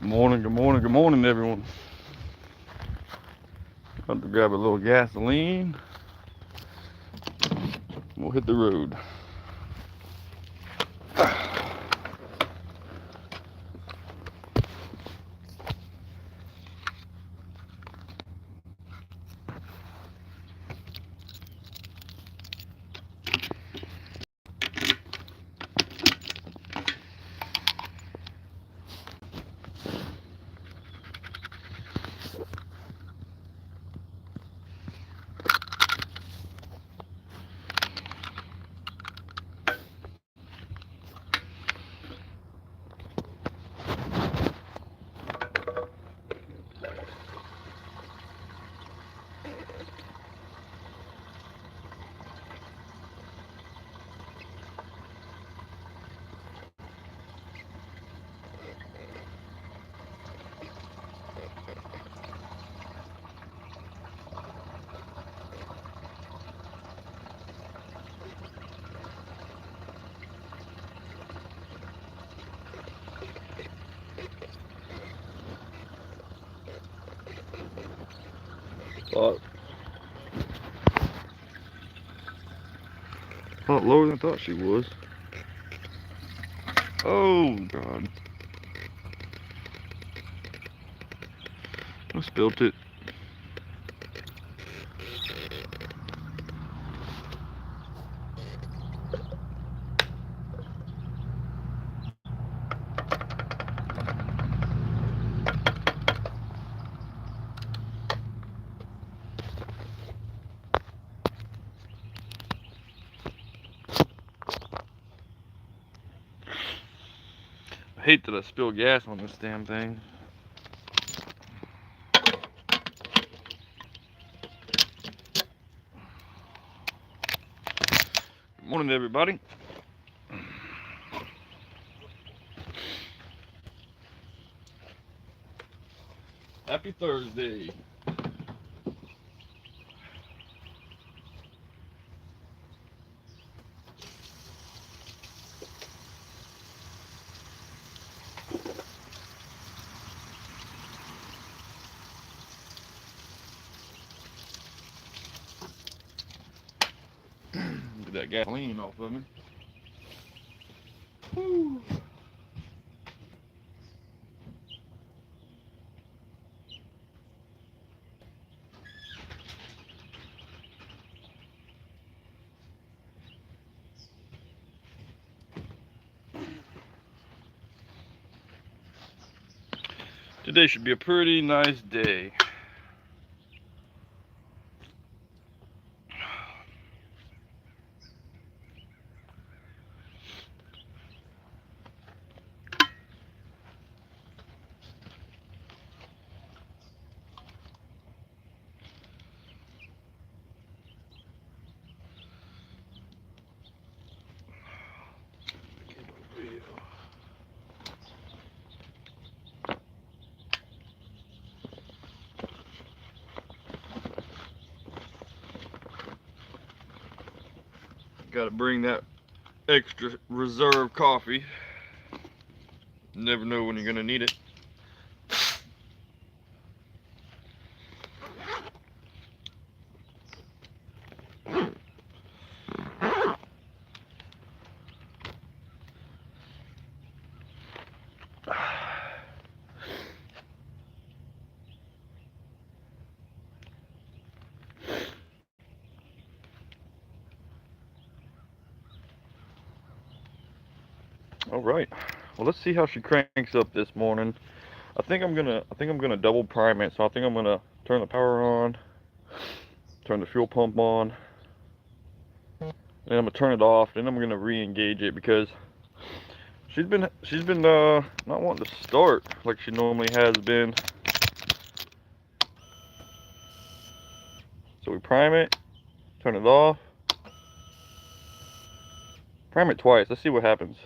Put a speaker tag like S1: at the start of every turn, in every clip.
S1: Good morning, good morning, everyone. About to grab a little gasoline. We'll hit the road. A lot lower than I thought she was. Oh, God. I spilt it. I hate that I spilled gas on this damn thing. Good morning, everybody. Happy Thursday. Get that gasoline off of me. Whew. Today should be a pretty nice day. Got to bring that extra reserve coffee. Never know when you're going to need it. All right. Well, let's see how she cranks up this morning. I think I'm gonna double prime it. So I think I'm gonna turn the power on, turn the fuel pump on, then I'm gonna turn it off. Then I'm gonna re-engage it because she's been not wanting to start like she normally has been. So we prime it, turn it off, prime it twice. Let's see what happens.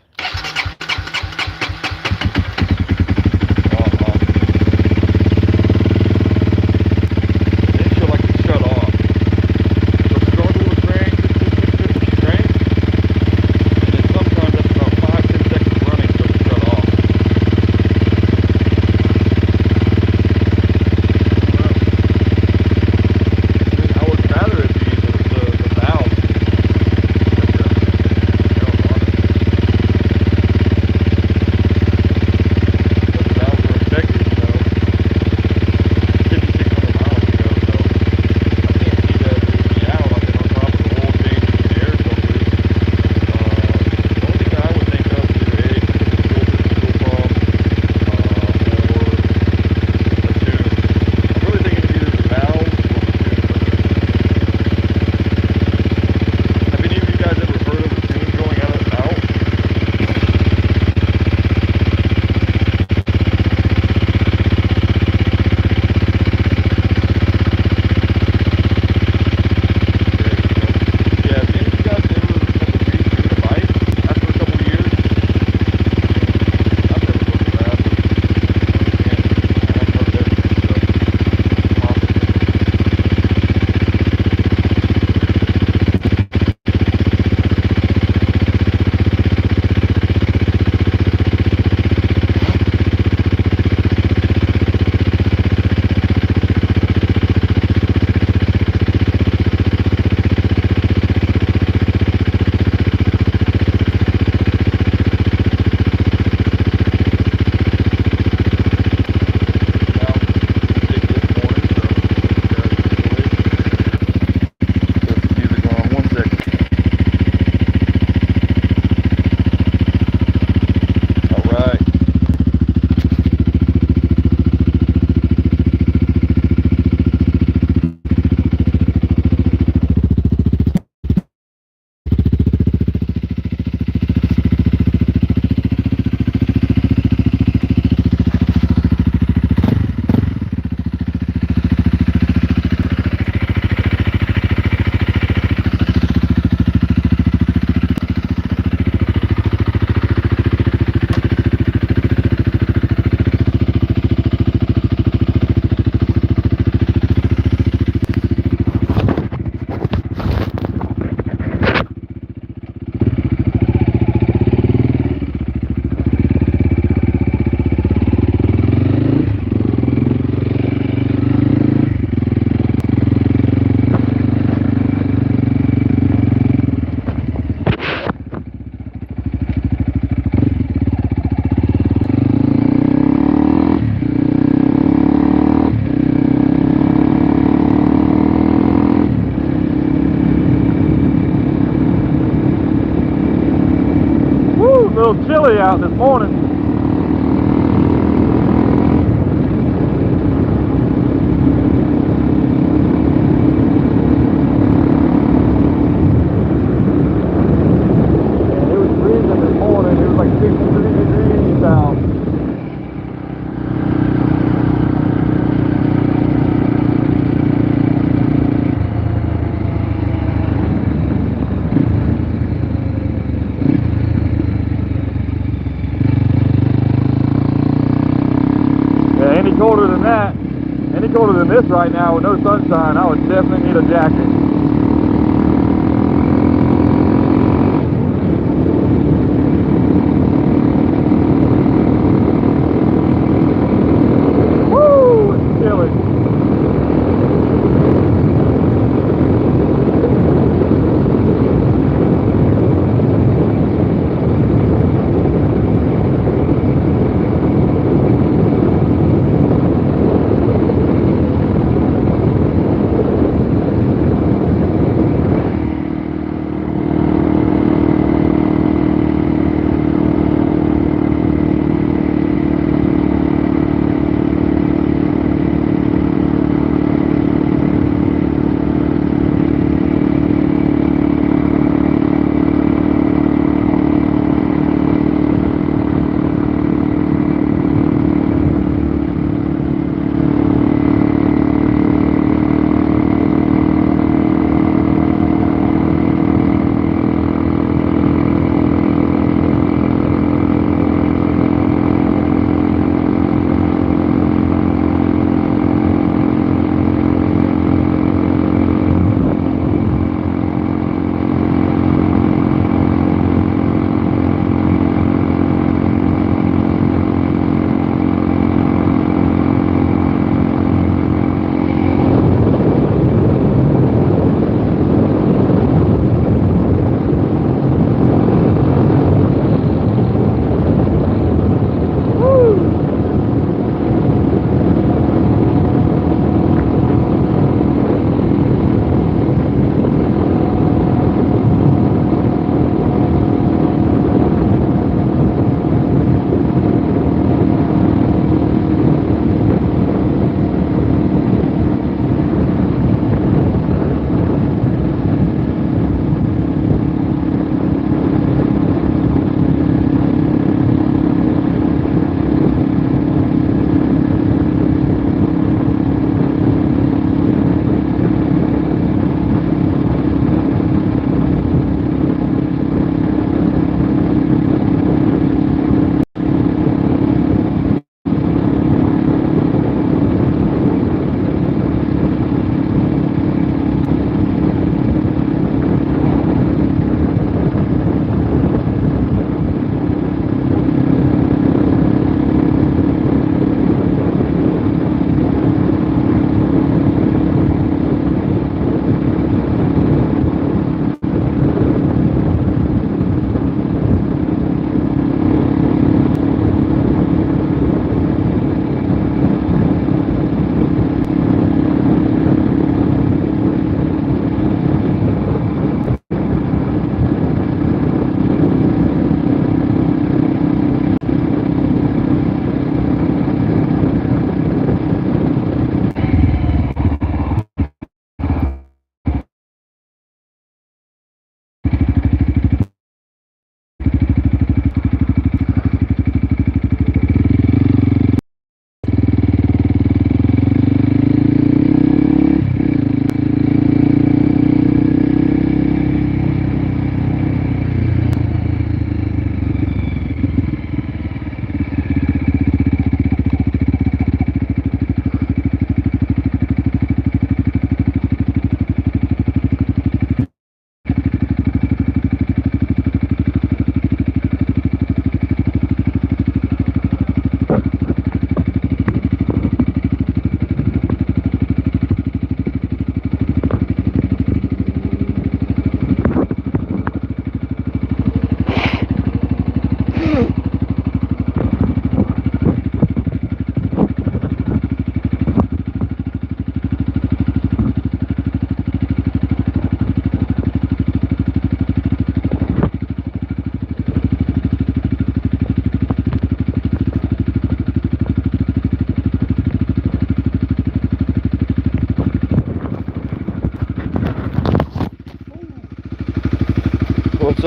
S1: out this morning. And it was freezing this morning. It was like 63 degrees out. Any colder than that, any colder than this right now with no sunshine, I would definitely need a jacket. Woo! It's chilly.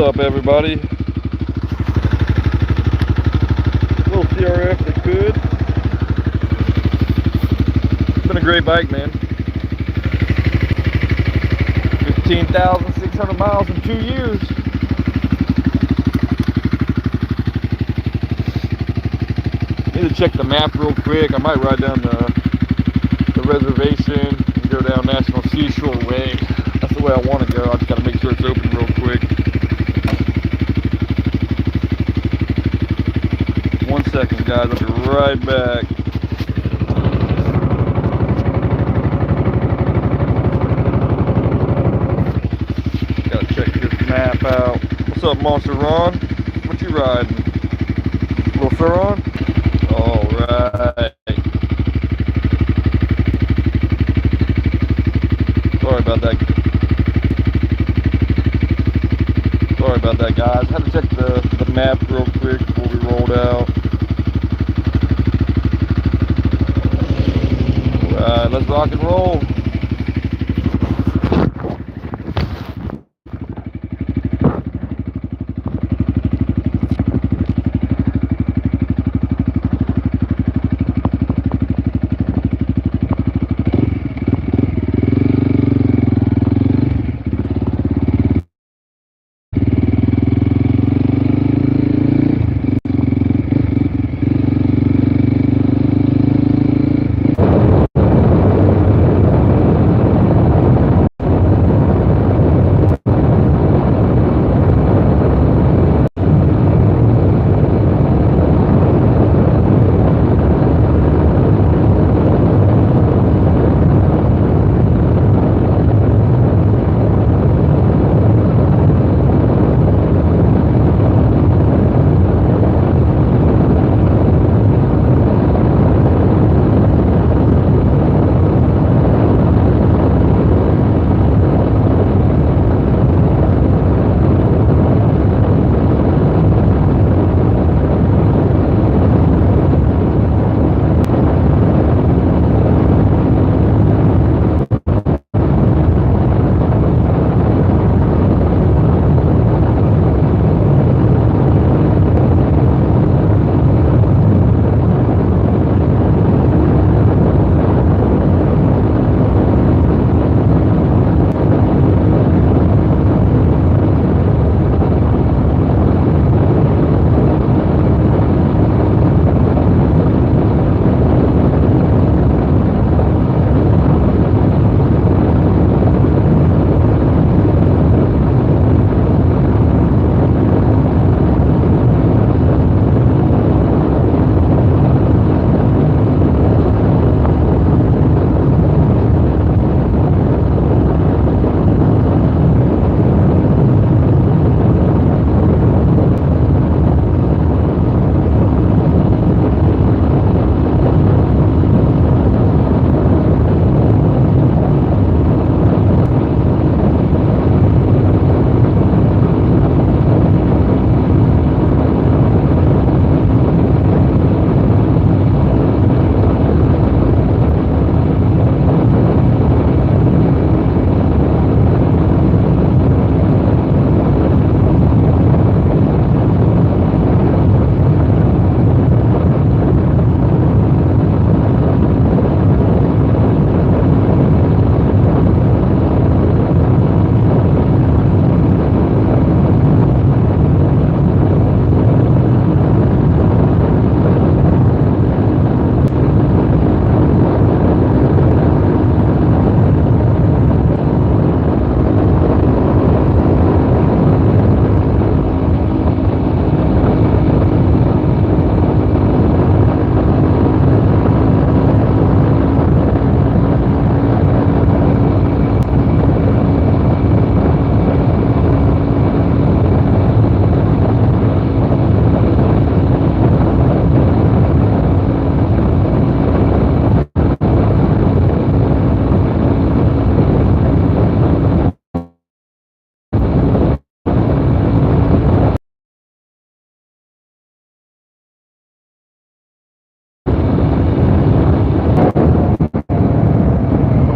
S1: up, everybody? Little CRF that could. It's been a great bike, man. 15,600 miles in 2 years. Need to check the map real quick. I might ride down the reservation and go down National Seashore Way. That's the way I want to go. I just got to make sure it's open real quick. 1 second, guys. I'll be right back. Gotta check this map out. What's up, Monster Ron? What you riding? Little Suron? Alright. Sorry about that. Sorry about that, guys. Had to check the map real quick before we rolled out. Alright, let's rock and roll.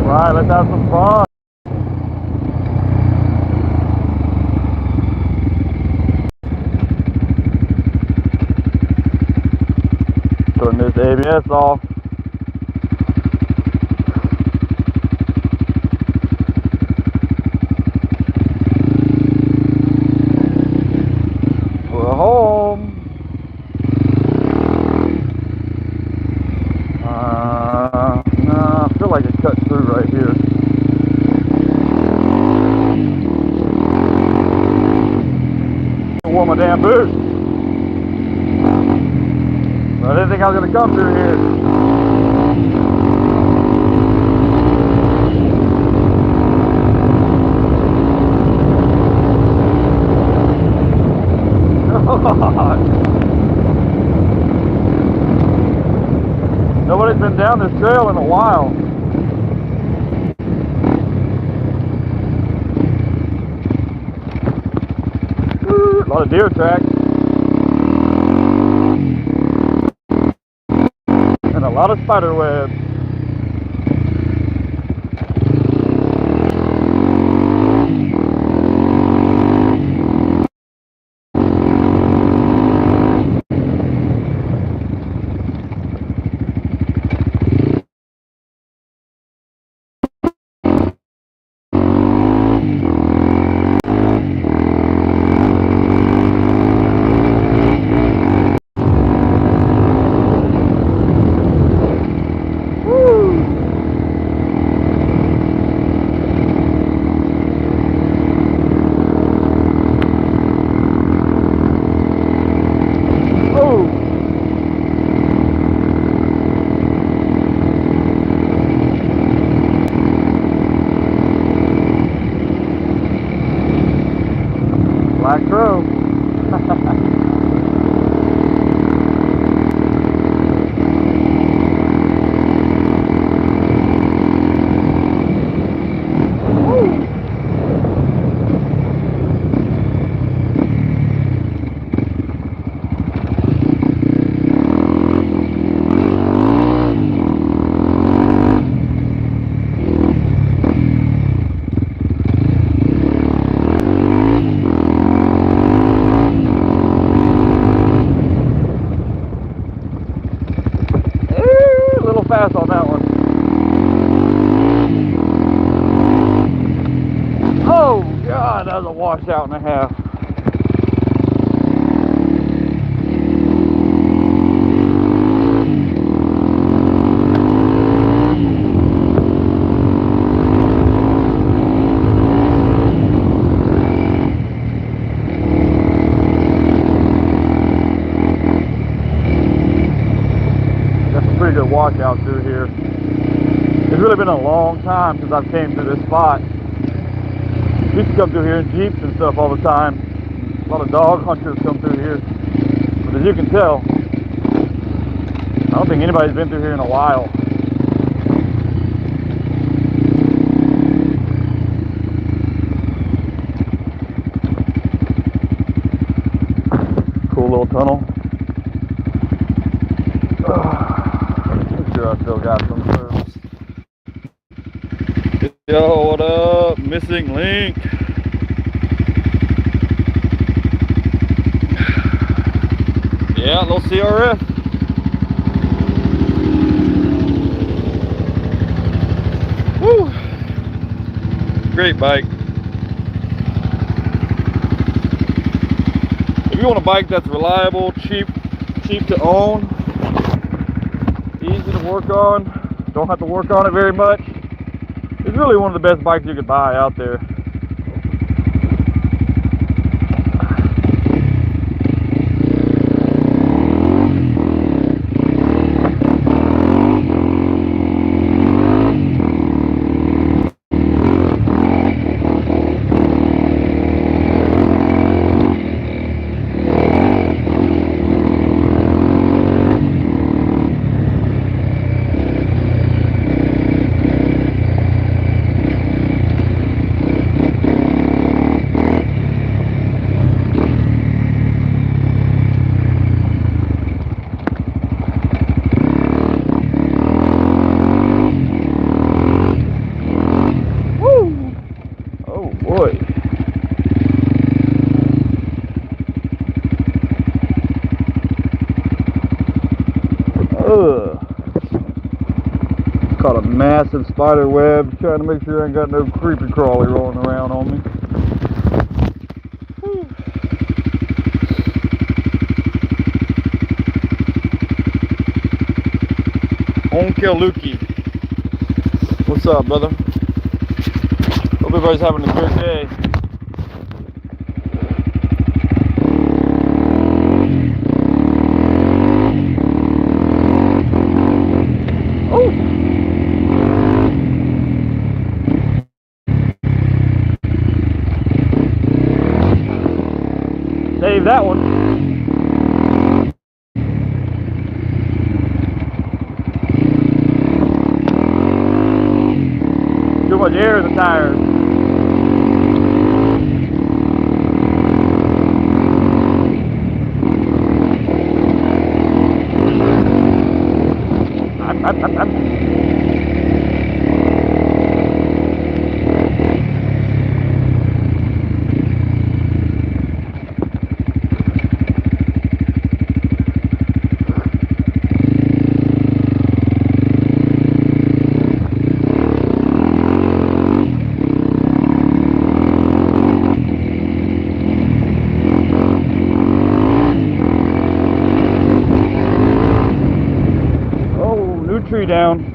S1: Alright, let's have some fun. Cut the ABS off. We're home. No, I feel like it cut through right here. I wore my damn boots. I didn't think I was going to come through here. Nobody's been down this trail in a while. A lot of deer tracks. And a lot of spider webs. Black crow. Fast on that one. Oh God, that was a washout and a half. Pretty good washout through here. It's really been a long time since I've came through this spot. Used to come through here in Jeeps and stuff all the time. A lot of dog hunters come through here. But as you can tell, I don't think anybody's been through here in a while. Cool little tunnel. I still got some service. Yo, what up? Missing link. Yeah, little CRF. Woo! Great bike. If you want a bike that's reliable, cheap to own, easy to work on, don't have to work on it very much, it's really one of the best bikes you could buy out there. Caught a massive spider web, trying to make sure I ain't got no creepy crawly rolling around on me. Onkeluki. What's up, brother? Hope everybody's having a good day. Oh! Save that one. Too much air in the tires. Tree down.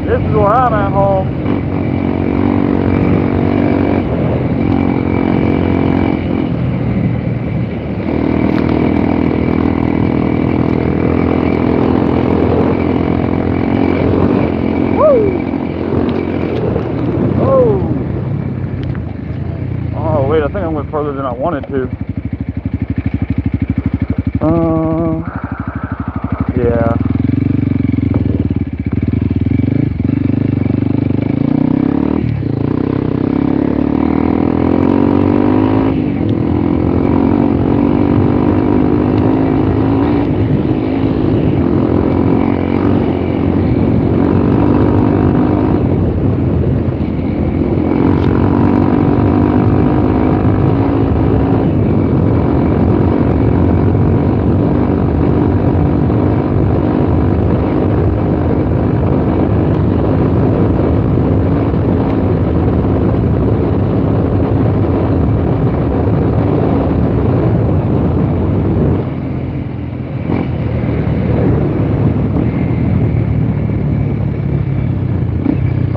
S1: This is where I'm at home. Woo! Oh wait, I think I went further than I wanted to. Yeah.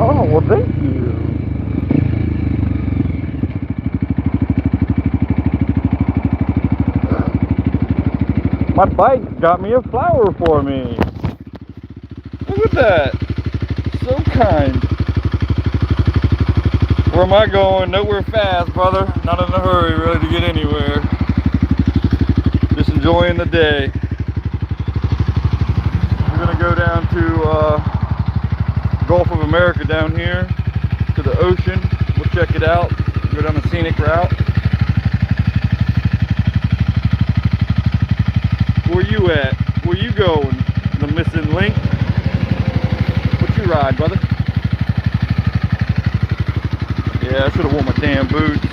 S1: Oh, well, thank you. My bike got me a flower for me. Look at that. So kind. Where am I going? Nowhere fast, brother. Not in a hurry, ready to get anywhere. Just enjoying the day. I'm gonna go down to Gulf of America down here to the ocean. We'll check it out. Go down the scenic route. Where you at? Where you going? The missing link? What you ride, brother? Yeah, I should have worn my damn boots.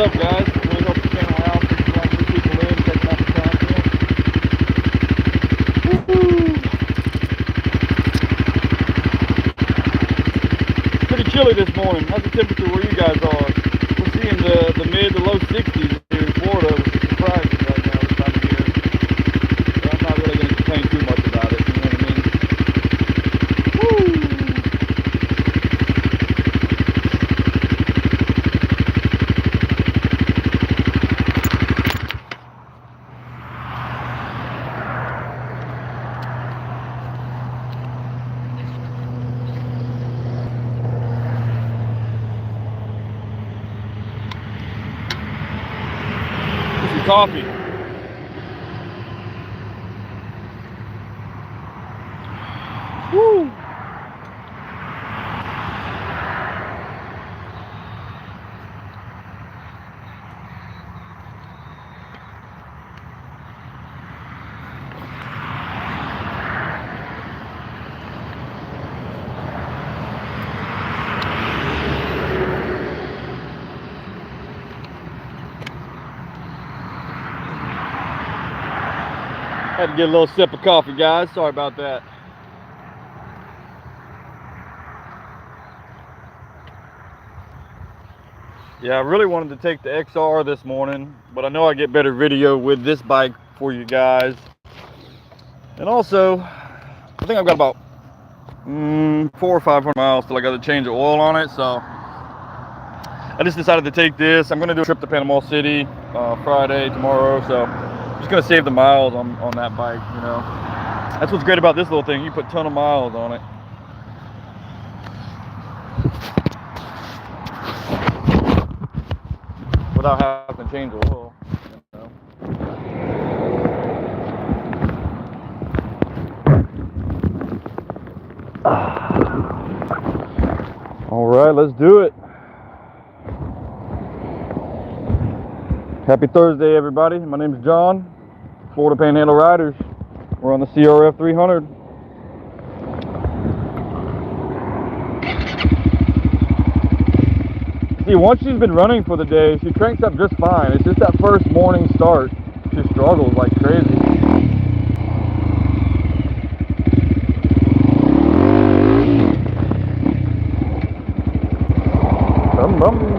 S1: up, guys? It really helps the channel out. Brings a lot of new people in, checking out the content. Woo-hoo. Pretty chilly this morning. How's the temperature where you guys are? We're seeing the mid to low 60s here in Florida, which is surprising right now this time of year. But I'm not really going to complain too much about it, you know what I mean? Woo! Some coffee. Woo! Had to get a little sip of coffee, guys. Sorry about that. Yeah, I really wanted to take the XR this morning, but I know I get better video with this bike for you guys. And also, I think I've got about 400 or 500 miles till I got to change the oil on it. So I just decided to take this. I'm going to do a trip to Panama City Friday, tomorrow. So I'm just going to save the miles on that bike, you know. That's what's great about this little thing. You put a ton of miles on it. Without having to change the oil, you know. All right, let's do it. Happy Thursday, everybody. My name is John, Florida Panhandle Riders. We're on the CRF 300. See, once she's been running for the day, she cranks up just fine. It's just that first morning start, she struggles like crazy. Bum, bum.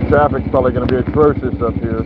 S1: Traffic's probably going to be atrocious up here.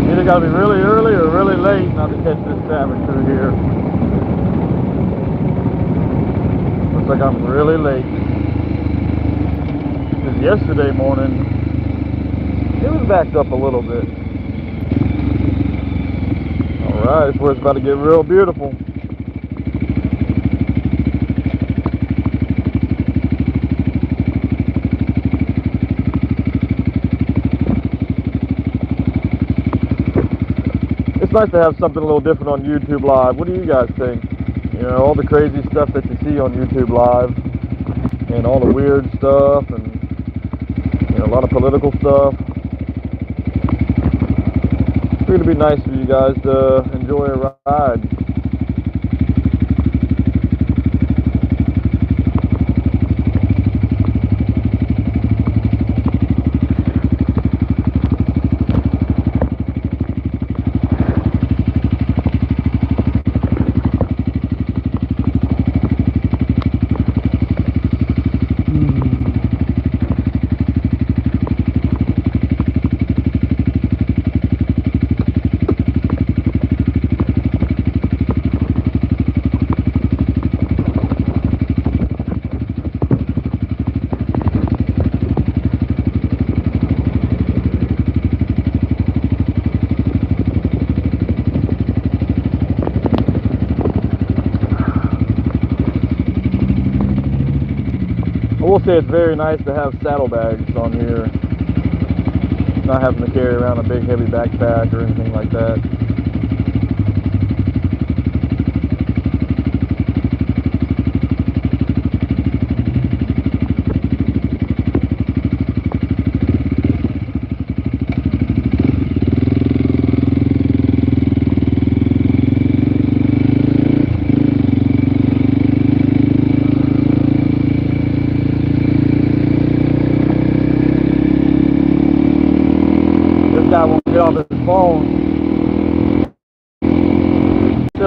S1: Either got to be really early or really late not to catch this traffic through here. Looks like I'm really late. Because yesterday morning, it was backed up a little bit. Alright, it's where it's about to get real beautiful. It's nice to have something a little different on YouTube Live. What do you guys think? You know, all the crazy stuff that you see on YouTube Live, and all the weird stuff, and you know, a lot of political stuff. It's going to be nice for you guys to enjoy a ride. I will say it's very nice to have saddlebags on here, not having to carry around a big heavy backpack or anything like that.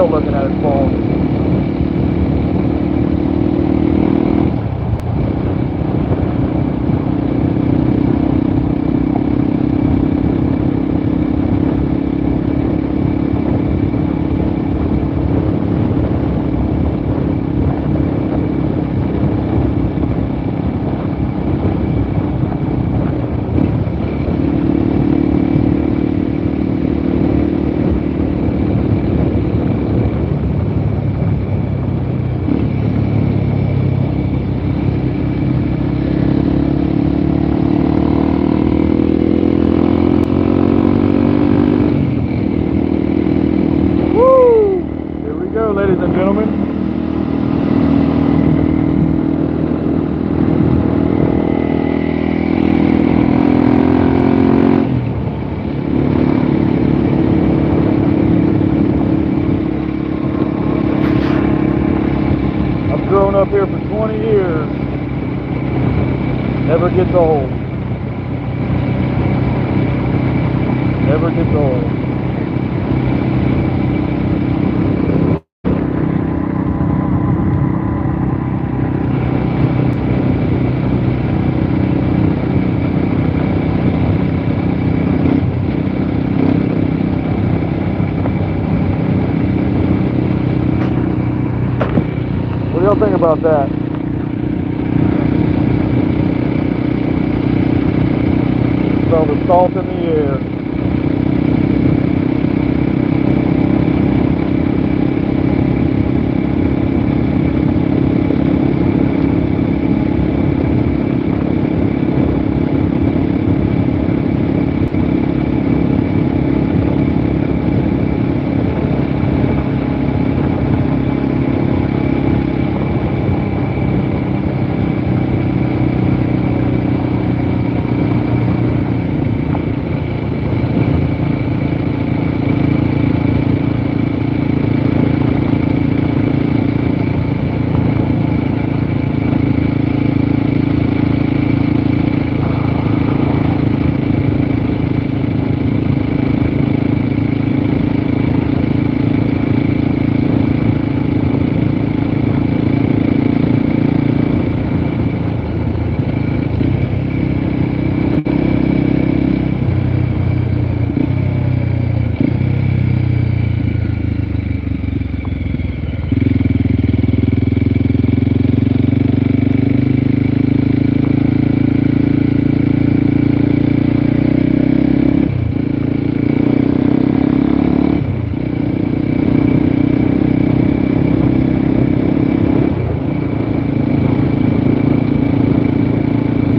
S2: still looking at his phone. Ladies and gentlemen, I've grown up here for 20 years. Never gets old. Never gets old. What do y'all think about that? Smell the salt in the air.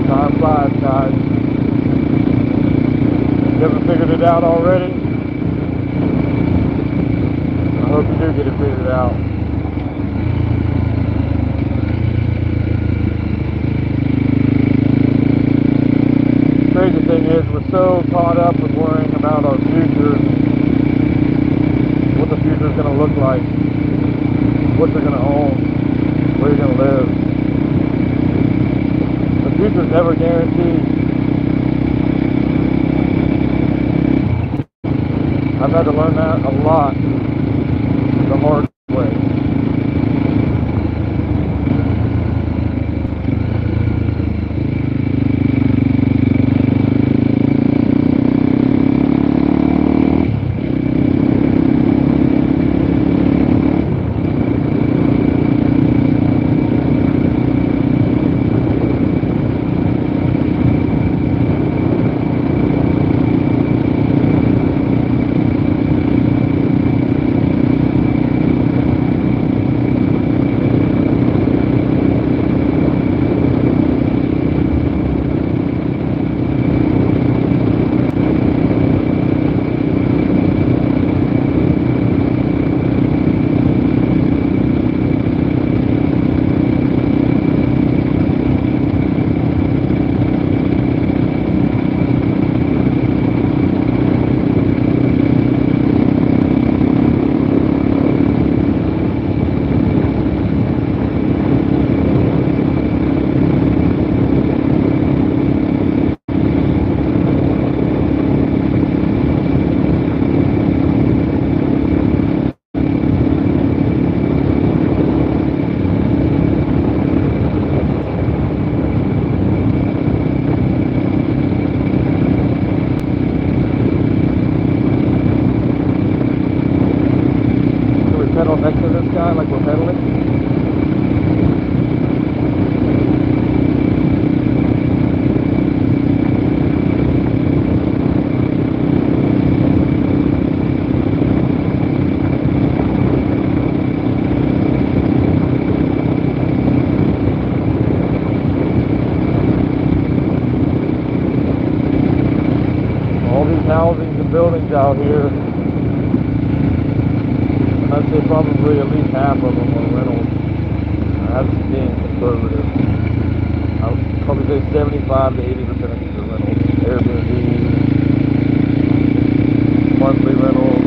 S2: Time flies, guys. You haven't figured it out already? I hope you do get it figured out. Crazy thing is, we're so caught up with worrying about our future, what the future is going to look like, what you're going to own, where you're going to live. The future's never guaranteed. I've had to learn that a lot the hard way. flying like we're pedaling. All these housings and buildings out here, I'd say probably at least half of them are rentals. That's being conservative. I would probably say 75 to 80% of these are rentals. Airbnb, monthly rentals.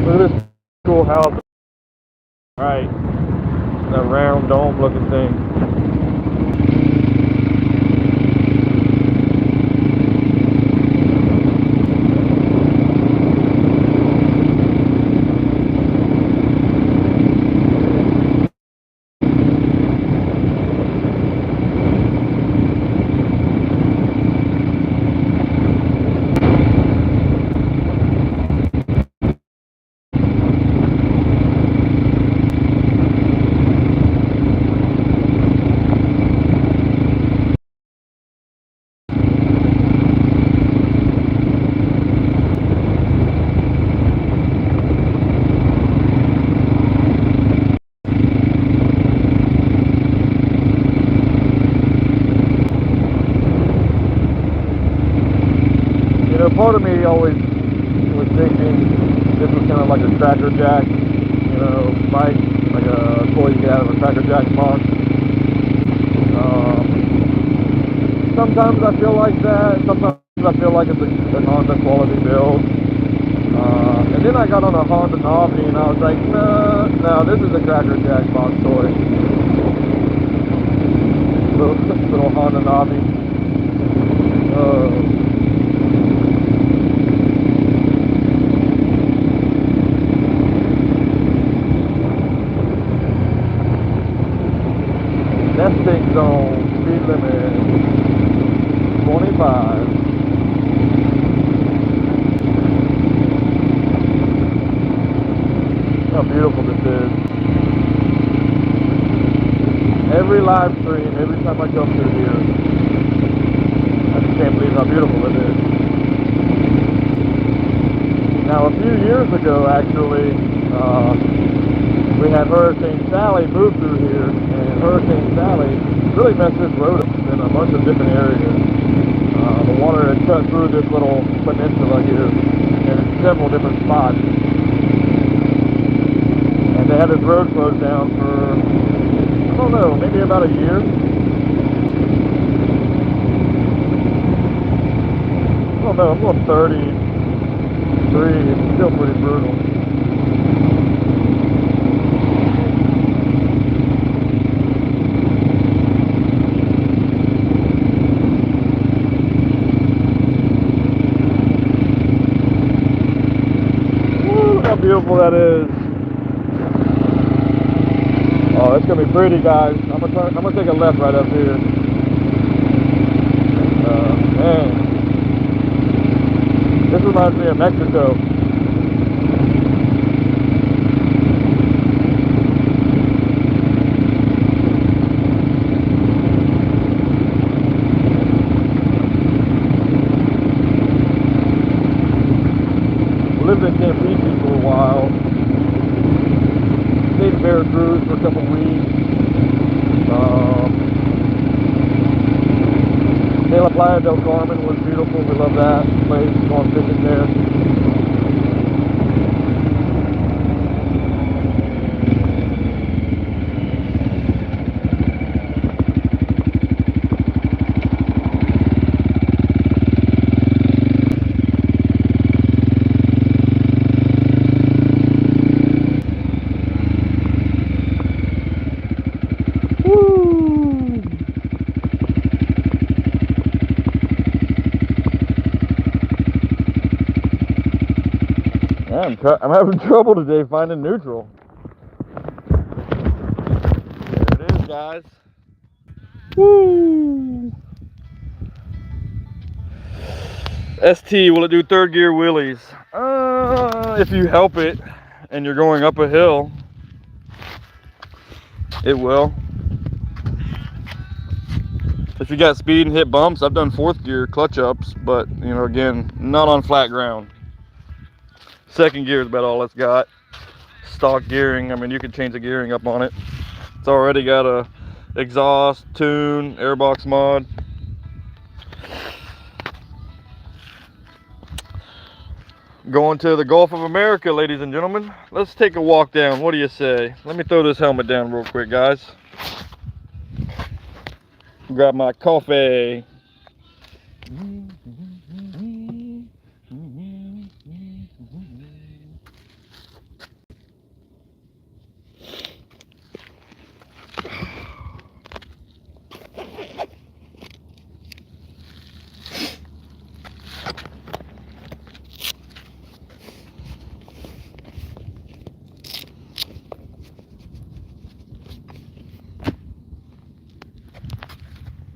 S2: Look at this cool house. Right. That round dome looking thing. You know, part of me always was thinking this was kind of like a Cracker Jack, you know, bike, like a toy you get out of a Cracker Jack box. Sometimes I feel like that. Sometimes I feel like it's a Honda quality build. And then I got on a Honda Navi and I was like, no, this is a Cracker Jack box toy. Little Honda Navi. That thing's on speed limit 25. How beautiful this is. Every live stream, every time I come through here, I just can't believe how beautiful it is. Now, a few years ago, actually, we had Hurricane Sally move through here, and Hurricane Sally really messed this road up in a bunch of different areas. The water had cut through this little peninsula here in several different spots. And they had this road closed down for, I don't know, maybe about a year. I don't know, I'm going 33, it's still pretty brutal. How beautiful that is. Oh, it's gonna be pretty, guys. I'm gonna take a left right up here. Man, this reminds me of Mexico. Lived in Campeche for a while. Stayed in Veracruz for a couple weeks. De La Playa del Carmen was beautiful. We love that place. Going fishing there. I'm having trouble today finding neutral. There it is, guys. Woo! ST, will it do third gear wheelies? If you help it and you're going up a hill, it will. If you got speed and hit bumps, I've done fourth gear clutch ups, but you know, again, not on flat ground. Second gear is about all it's got. Stock gearing, I mean, you can change the gearing up on it. It's already got a exhaust, tune, airbox mod. Going to the Gulf of America, ladies and gentlemen. Let's take a walk down. What do you say? Let me throw this helmet down real quick, guys. Grab my coffee.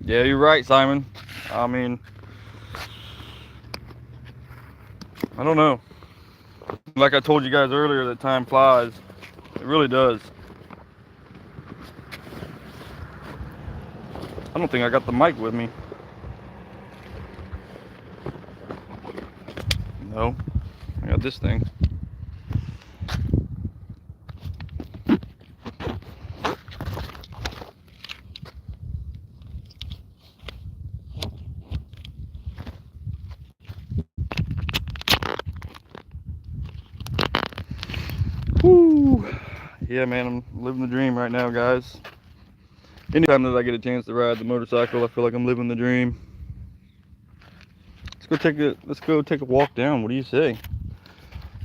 S2: Yeah, you're right, Simon. I mean, I don't know. Like I told you guys earlier, that time flies. It really does. I don't think I got the mic with me. No, I got this thing. Woo! Yeah, man, I'm living the dream right now, guys. Anytime that I get a chance to ride the motorcycle, I feel like I'm living the dream. Let's go take a walk down. What do you say?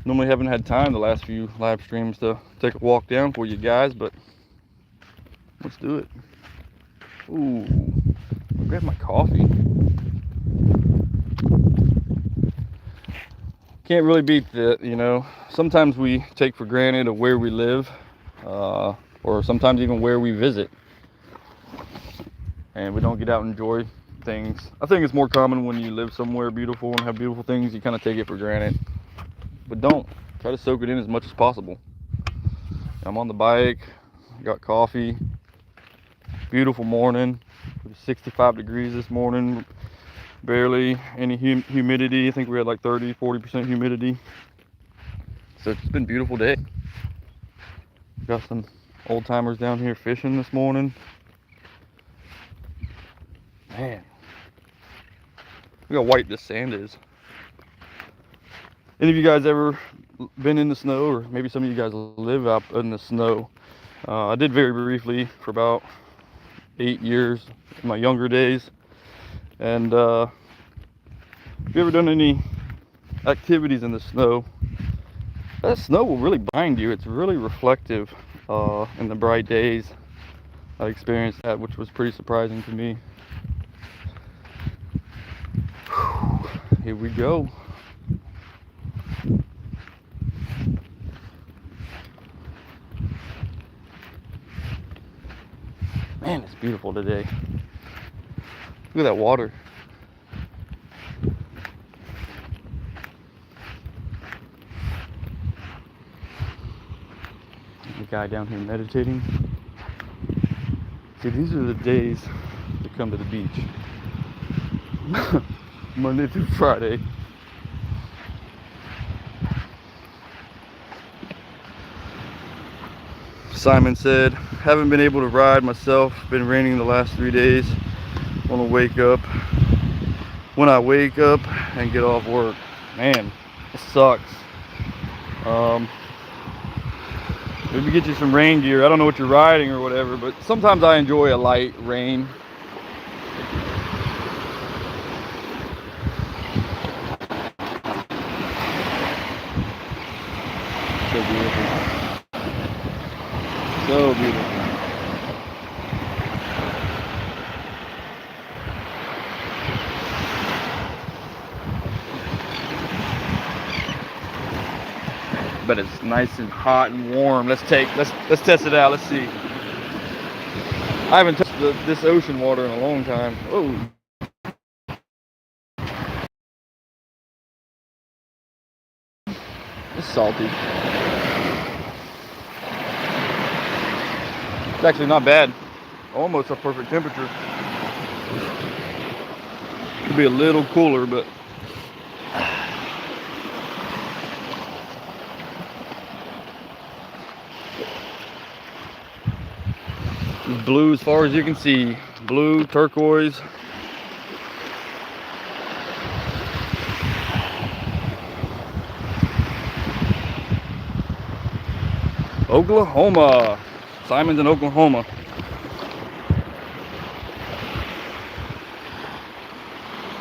S2: Normally haven't had time the last few live streams to take a walk down for you guys, but let's do it. Ooh, I'll grab my coffee. Can't really beat that, you know. Sometimes we take for granted of where we live, or sometimes even where we visit, and we don't get out and enjoy things. I think it's more common when you live somewhere beautiful and have beautiful things, you kind of take it for granted. But don't. Try to soak it in as much as possible. I'm on the bike, got coffee, beautiful morning. It was 65 degrees this morning, barely any humidity. I think we had like 30-40% humidity. So it's been a beautiful day. Got some old timers down here fishing this morning. Man, look how white this sand is. Any of you guys ever been in the snow, or maybe some of you guys live out in the snow? I did very briefly for about 8 years in my younger days. And have you ever done any activities in the snow? That snow will really bind you. It's really reflective in the bright days. I experienced that, which was pretty surprising to me. Here we go. Man, it's beautiful today. Look at that water. The guy down here meditating. See, these are the days to come to the beach. Monday through Friday. Simon said, haven't been able to ride myself. Been raining the last 3 days. Want to wake up,
S1: when I wake up and get off work. Man, it sucks. Maybe get you some rain gear. I don't know what you're riding or whatever, but sometimes I enjoy a light rain. So beautiful. So beautiful. But it's nice and hot and warm. Let's test it out. Let's see. I haven't touched this ocean water in a long time. Oh, it's salty. It's actually not bad. Almost a perfect temperature. Could be a little cooler, but blue as far as you can see. Blue, turquoise. Oklahoma. Simon's in Oklahoma.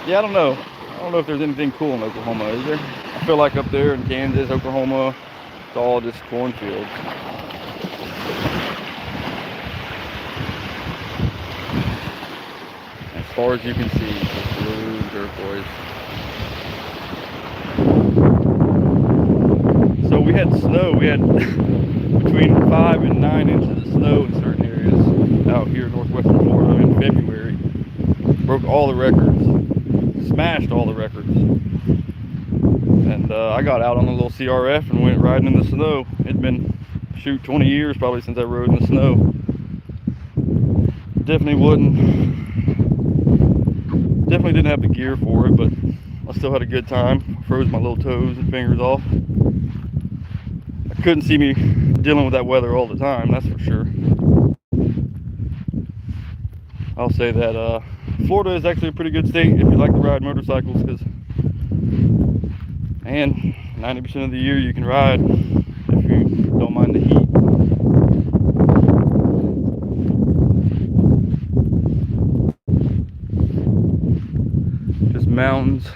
S1: Yeah, I don't know. I don't know if there's anything cool in Oklahoma, is there? I feel like up there in Kansas, Oklahoma, it's all just cornfields. As far as you can see, just blue and turquoise. So we had snow. We had between 5 and 9 inches of snow in certain areas out here in northwestern Florida in February. Broke all the records. Smashed all the records. And I got out on a little CRF and went riding in the snow. It'd been, shoot, 20 years probably since I rode in the snow. Definitely didn't have the gear for it, but I still had a good time. Froze my little toes and fingers off. I couldn't see me dealing with that weather all the time, that's for sure. I'll say that Florida is actually a pretty good state if you like to ride motorcycles, because, man, 90% of the year you can ride if you don't mind the heat. Just mountains,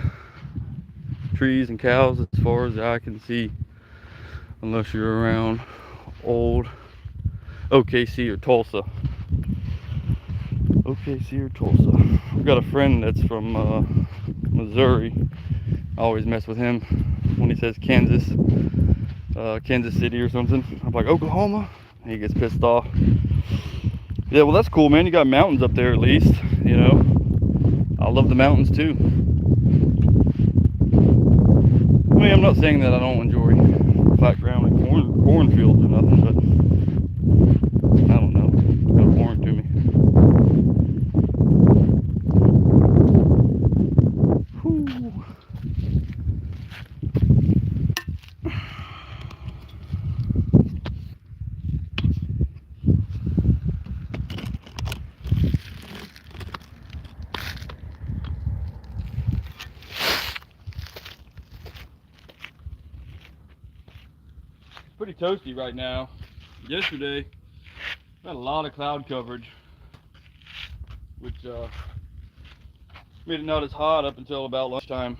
S1: trees, and cows as far as the eye can see, unless you're around old OKC or Tulsa. OKC or Tulsa. I've got a friend that's from Missouri. I always mess with him when he says Kansas City or something. I'm like, Oklahoma? And he gets pissed off. Yeah, well, that's cool, man. You got mountains up there at least, you know. I love the mountains too. I mean, I'm not saying that I don't enjoy flat ground and cornfields or nothing, but I don't know. It's kind of boring to me. Whew. Pretty toasty right now. Yesterday, had a lot of cloud coverage, which made it not as hot up until about lunchtime.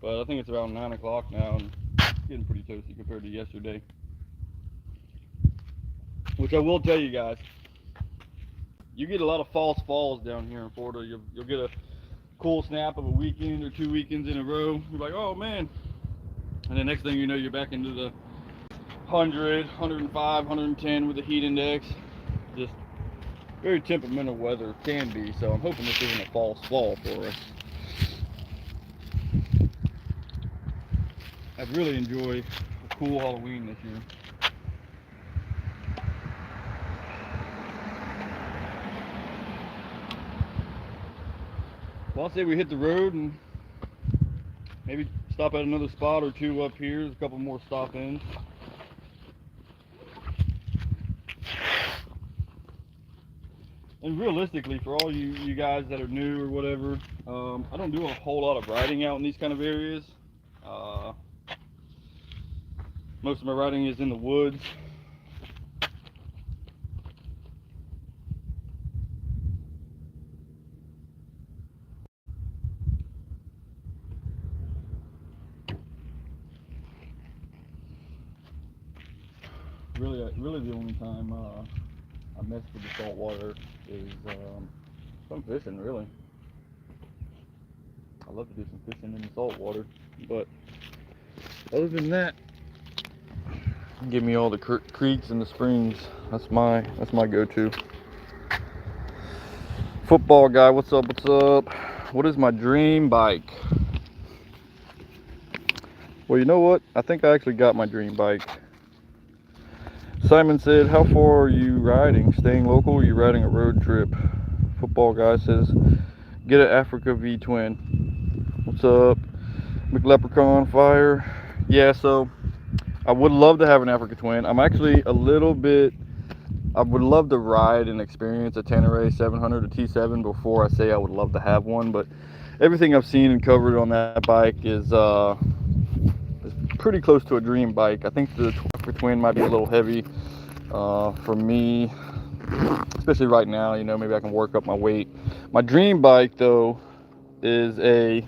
S1: But I think it's around 9 o'clock now, and it's getting pretty toasty compared to yesterday. Which I will tell you guys, you get a lot of false falls down here in Florida. You'll get a cool snap of a weekend or 2 weekends in a row. You're like, oh man. And the next thing you know, you're back into the 100, 105, 110 with the heat index. Just very temperamental weather can be, so I'm hoping this isn't a false fall for us. I'd really enjoy a cool Halloween this year. Well, I'll say we hit the road and maybe stop at another spot or two up here. There's a couple more stop-ins. And realistically, for all you guys that are new or whatever, I don't do a whole lot of riding out in these kind of areas. Uh, Most of my riding is in the woods. Really, the only time I mess with the salt water is some fishing. Really, I love to do some fishing in the salt water, but other than that, give me all the creeks and the springs. That's my go-to. Football guy, what's up? What's up? What is my dream bike? Well, you know what? I think I actually got my dream bike. Simon said, how far are you riding? Staying local or are you riding a road trip? Football guy says, get an Africa V twin. What's up? McLeprechaun Fire. Yeah, so I would love to have an Africa twin. I'm actually a little bit, I would love to ride and experience a Tenere 700 or T7 before I say I would love to have one, but everything I've seen and covered on that bike is pretty close to a dream bike. I think the Africa twin might be a little heavy for me, especially right now. You know, maybe I can work up my weight. My dream bike though is a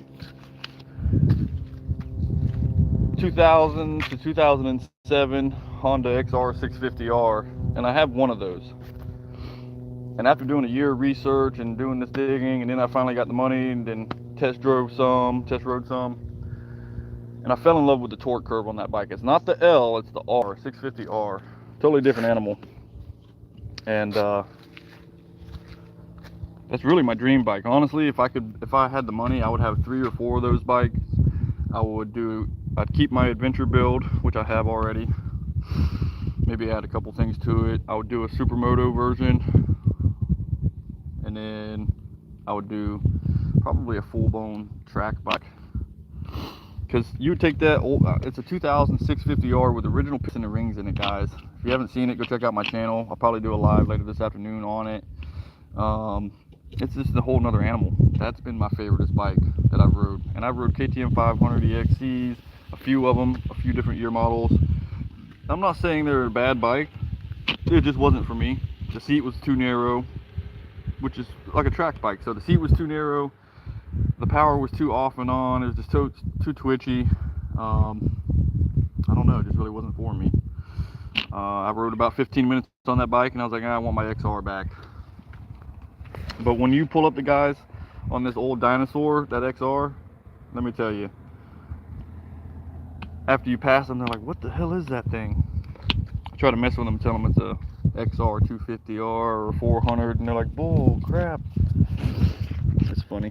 S1: 2000 to 2007 Honda XR 650R, and I have one of those. And after doing a year of research and doing this digging, and then I finally got the money and then test rode some, and I fell in love with the torque curve on that bike. It's not the L, it's the R, 650R. Totally different animal. And that's really my dream bike. Honestly, if I had the money, I would have 3 or 4 of those bikes. I'd keep my adventure build, which I have already. Maybe add a couple things to it. I would do a supermoto version, and then I would do probably a full-blown track bike. Because you would take that old, it's a 2000 650R with original piston and rings in it, guys. If you haven't seen it, go check out my channel. I'll probably do a live later this afternoon on it. It's just a whole nother animal. That's been my favoriteest bike that I've rode. And I've rode KTM 500 EXCs, a few of them, a few different year models. I'm not saying they're a bad bike. It just wasn't for me. The seat was too narrow, which is like a track bike. So the seat was too narrow. The power was too off and on. It was just too twitchy. I don't know. It just really wasn't for me. I rode about 15 minutes on that bike, and I was like, I want my XR back. But when you pull up the guys on this old dinosaur, that XR, let me tell you, after you pass them, they're like, what the hell is that thing? I try to mess with them and tell them it's a XR 250R or 400, and they're like, bull crap. It's funny.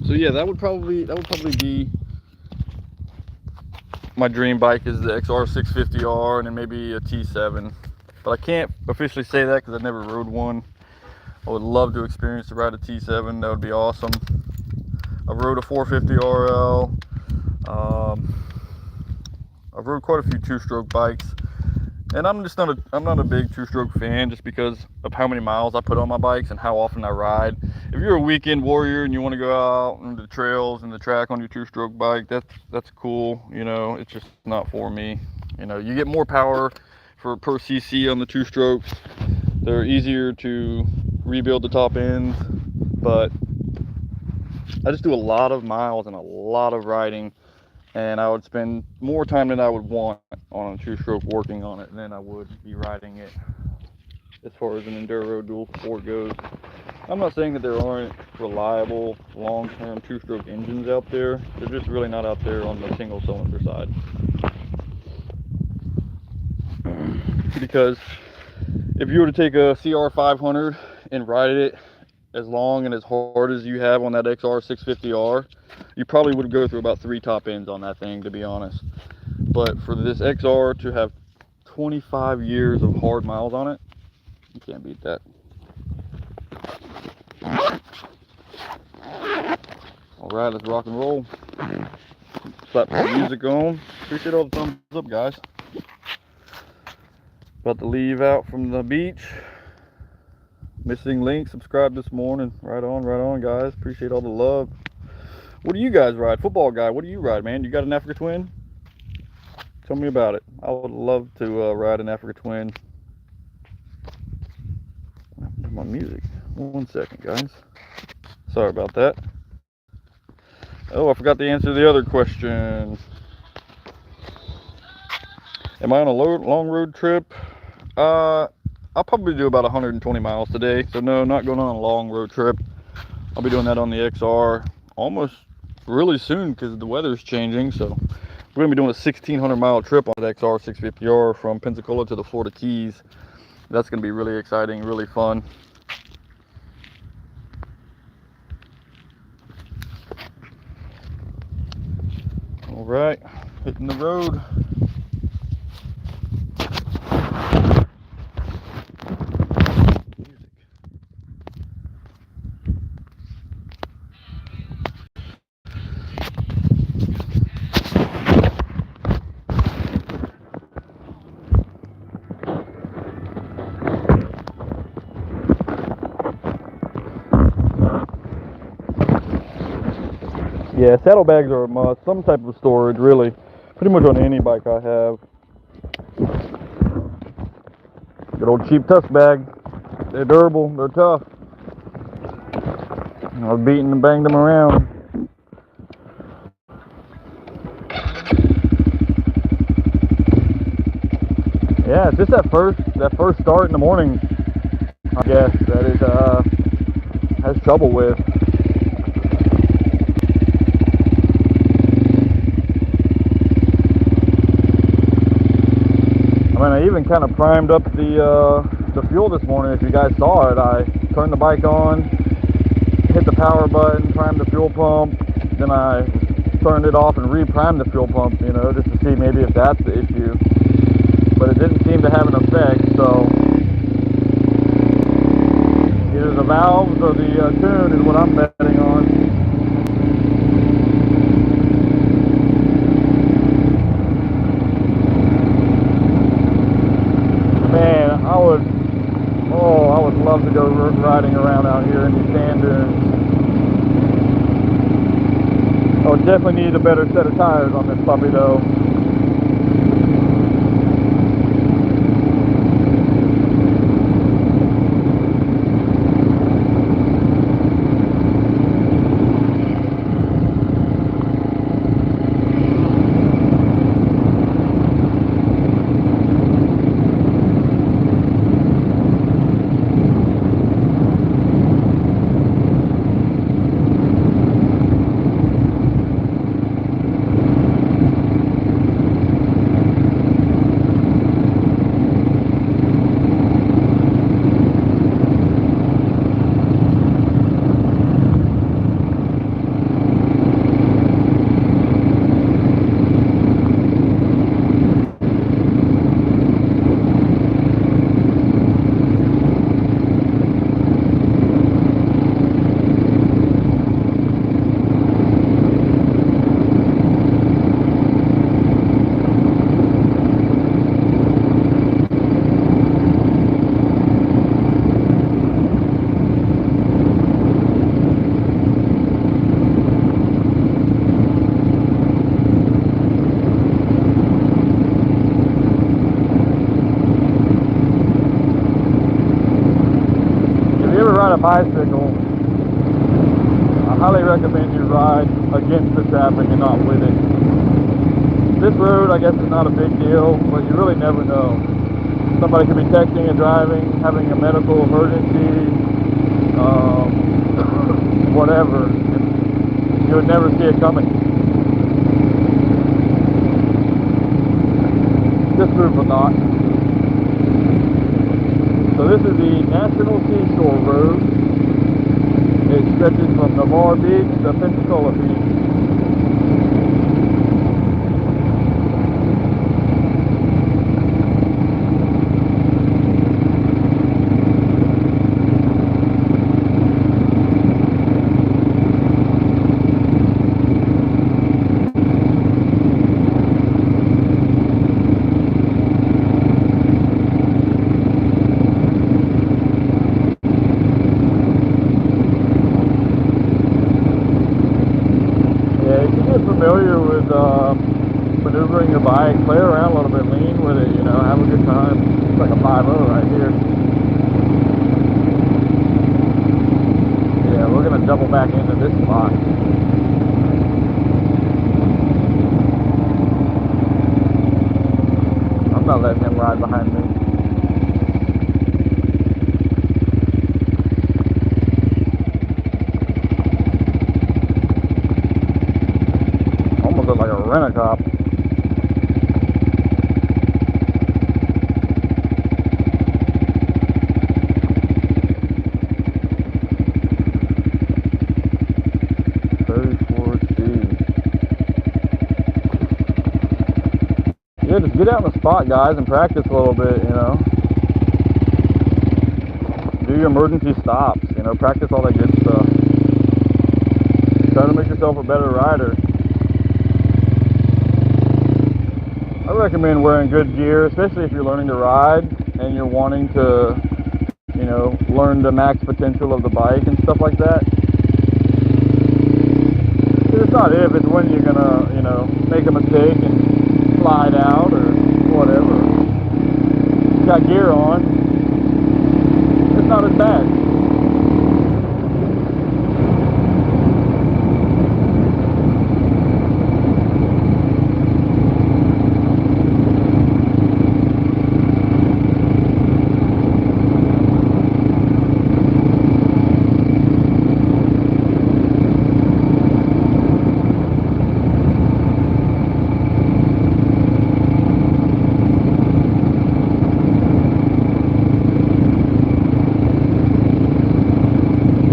S1: So yeah, that would probably be my dream bike, is the XR 650R, and then maybe a T7. But I can't officially say that because I never rode one. I would love to experience to ride a T7. That would be awesome. I rode a 450 RL. I've rode quite a few two-stroke bikes, and I'm not a big two-stroke fan just because of how many miles I put on my bikes and how often I ride. If you're a weekend warrior and you want to go out into the trails and the track on your two-stroke bike, that's cool. You know, it's just not for me. You know, you get more power per cc on the two strokes. They're easier to rebuild the top ends, but I just do a lot of miles and a lot of riding, and I would spend more time than I would want on a two-stroke working on it than I would be riding it as far as an enduro dual sport goes. I'm not saying that there aren't reliable long-term two-stroke engines out there. They're just really not out there on the single cylinder side. Because if you were to take a CR500 and ride it as long and as hard as you have on that XR 650R, you probably would go through about 3 top ends on that thing, to be honest. But for this XR to have 25 years of hard miles on it, you can't beat that. All right, let's rock and roll. Slap some music on. Appreciate all the thumbs up, guys. About to leave out from the beach. Missing link, subscribe this morning. Right on, guys. Appreciate all the love. What do you guys ride? Football guy, what do you ride, man? You got an Africa Twin? Tell me about it. I would love to ride an Africa Twin. What happened to my music? 1 second, guys. Sorry about that. Oh, I forgot to answer the other question. Am I on a long road trip? I'll probably do about 120 miles today. So no, not going on a long road trip. I'll be doing that on the XR almost really soon because the weather's changing. So we're gonna be doing a 1,600 mile trip on the XR 650R from Pensacola to the Florida Keys. That's gonna be really exciting, really fun. All right, hitting the road. Yeah, saddlebags are a must. Some type of storage, really. Pretty much on any bike I have. Good old cheap tusk bag. They're durable. They're tough. I was beating and banged them around. Yeah, it's just that first start in the morning, I guess, that it has trouble with. I mean, I even kind of primed up the fuel this morning. If you guys saw it, I turned the bike on, hit the power button, primed the fuel pump, then I turned it off and re-primed the fuel pump, you know, just to see maybe if that's the issue. But it didn't seem to have an effect, so either the valves or the tune is what I'm betting on. Man, I would love to go riding around out here in these sand dunes. I would definitely need a better set of tires on this puppy though. Ride a bicycle, I highly recommend you ride against the traffic and not with it. This road, I guess, is not a big deal, but you really never know. Somebody could be texting and driving, having a medical emergency, whatever. You would never see it coming. This route will not. So this is the National Seashore Road. It stretches from Navarre Beach to Pensacola Beach.
S2: get familiar with maneuvering your bike, play around a little bit, lean with it, have a good time. It's like a 5.0 right here. Yeah, we're gonna double back into this spot. I'm not letting him ride behind me. Almost look like a rent-a-cop. Yeah, just get out in the spot, guys, and practice a little bit, Do your emergency stops, practice all that good stuff. Try to make yourself a better rider. I recommend wearing good gear, especially if you're learning to ride and you're wanting to, learn the max potential of the bike and stuff like that. It's not if, it's when you're gonna, make a mistake and slide out or whatever. You got gear on, it's not as bad.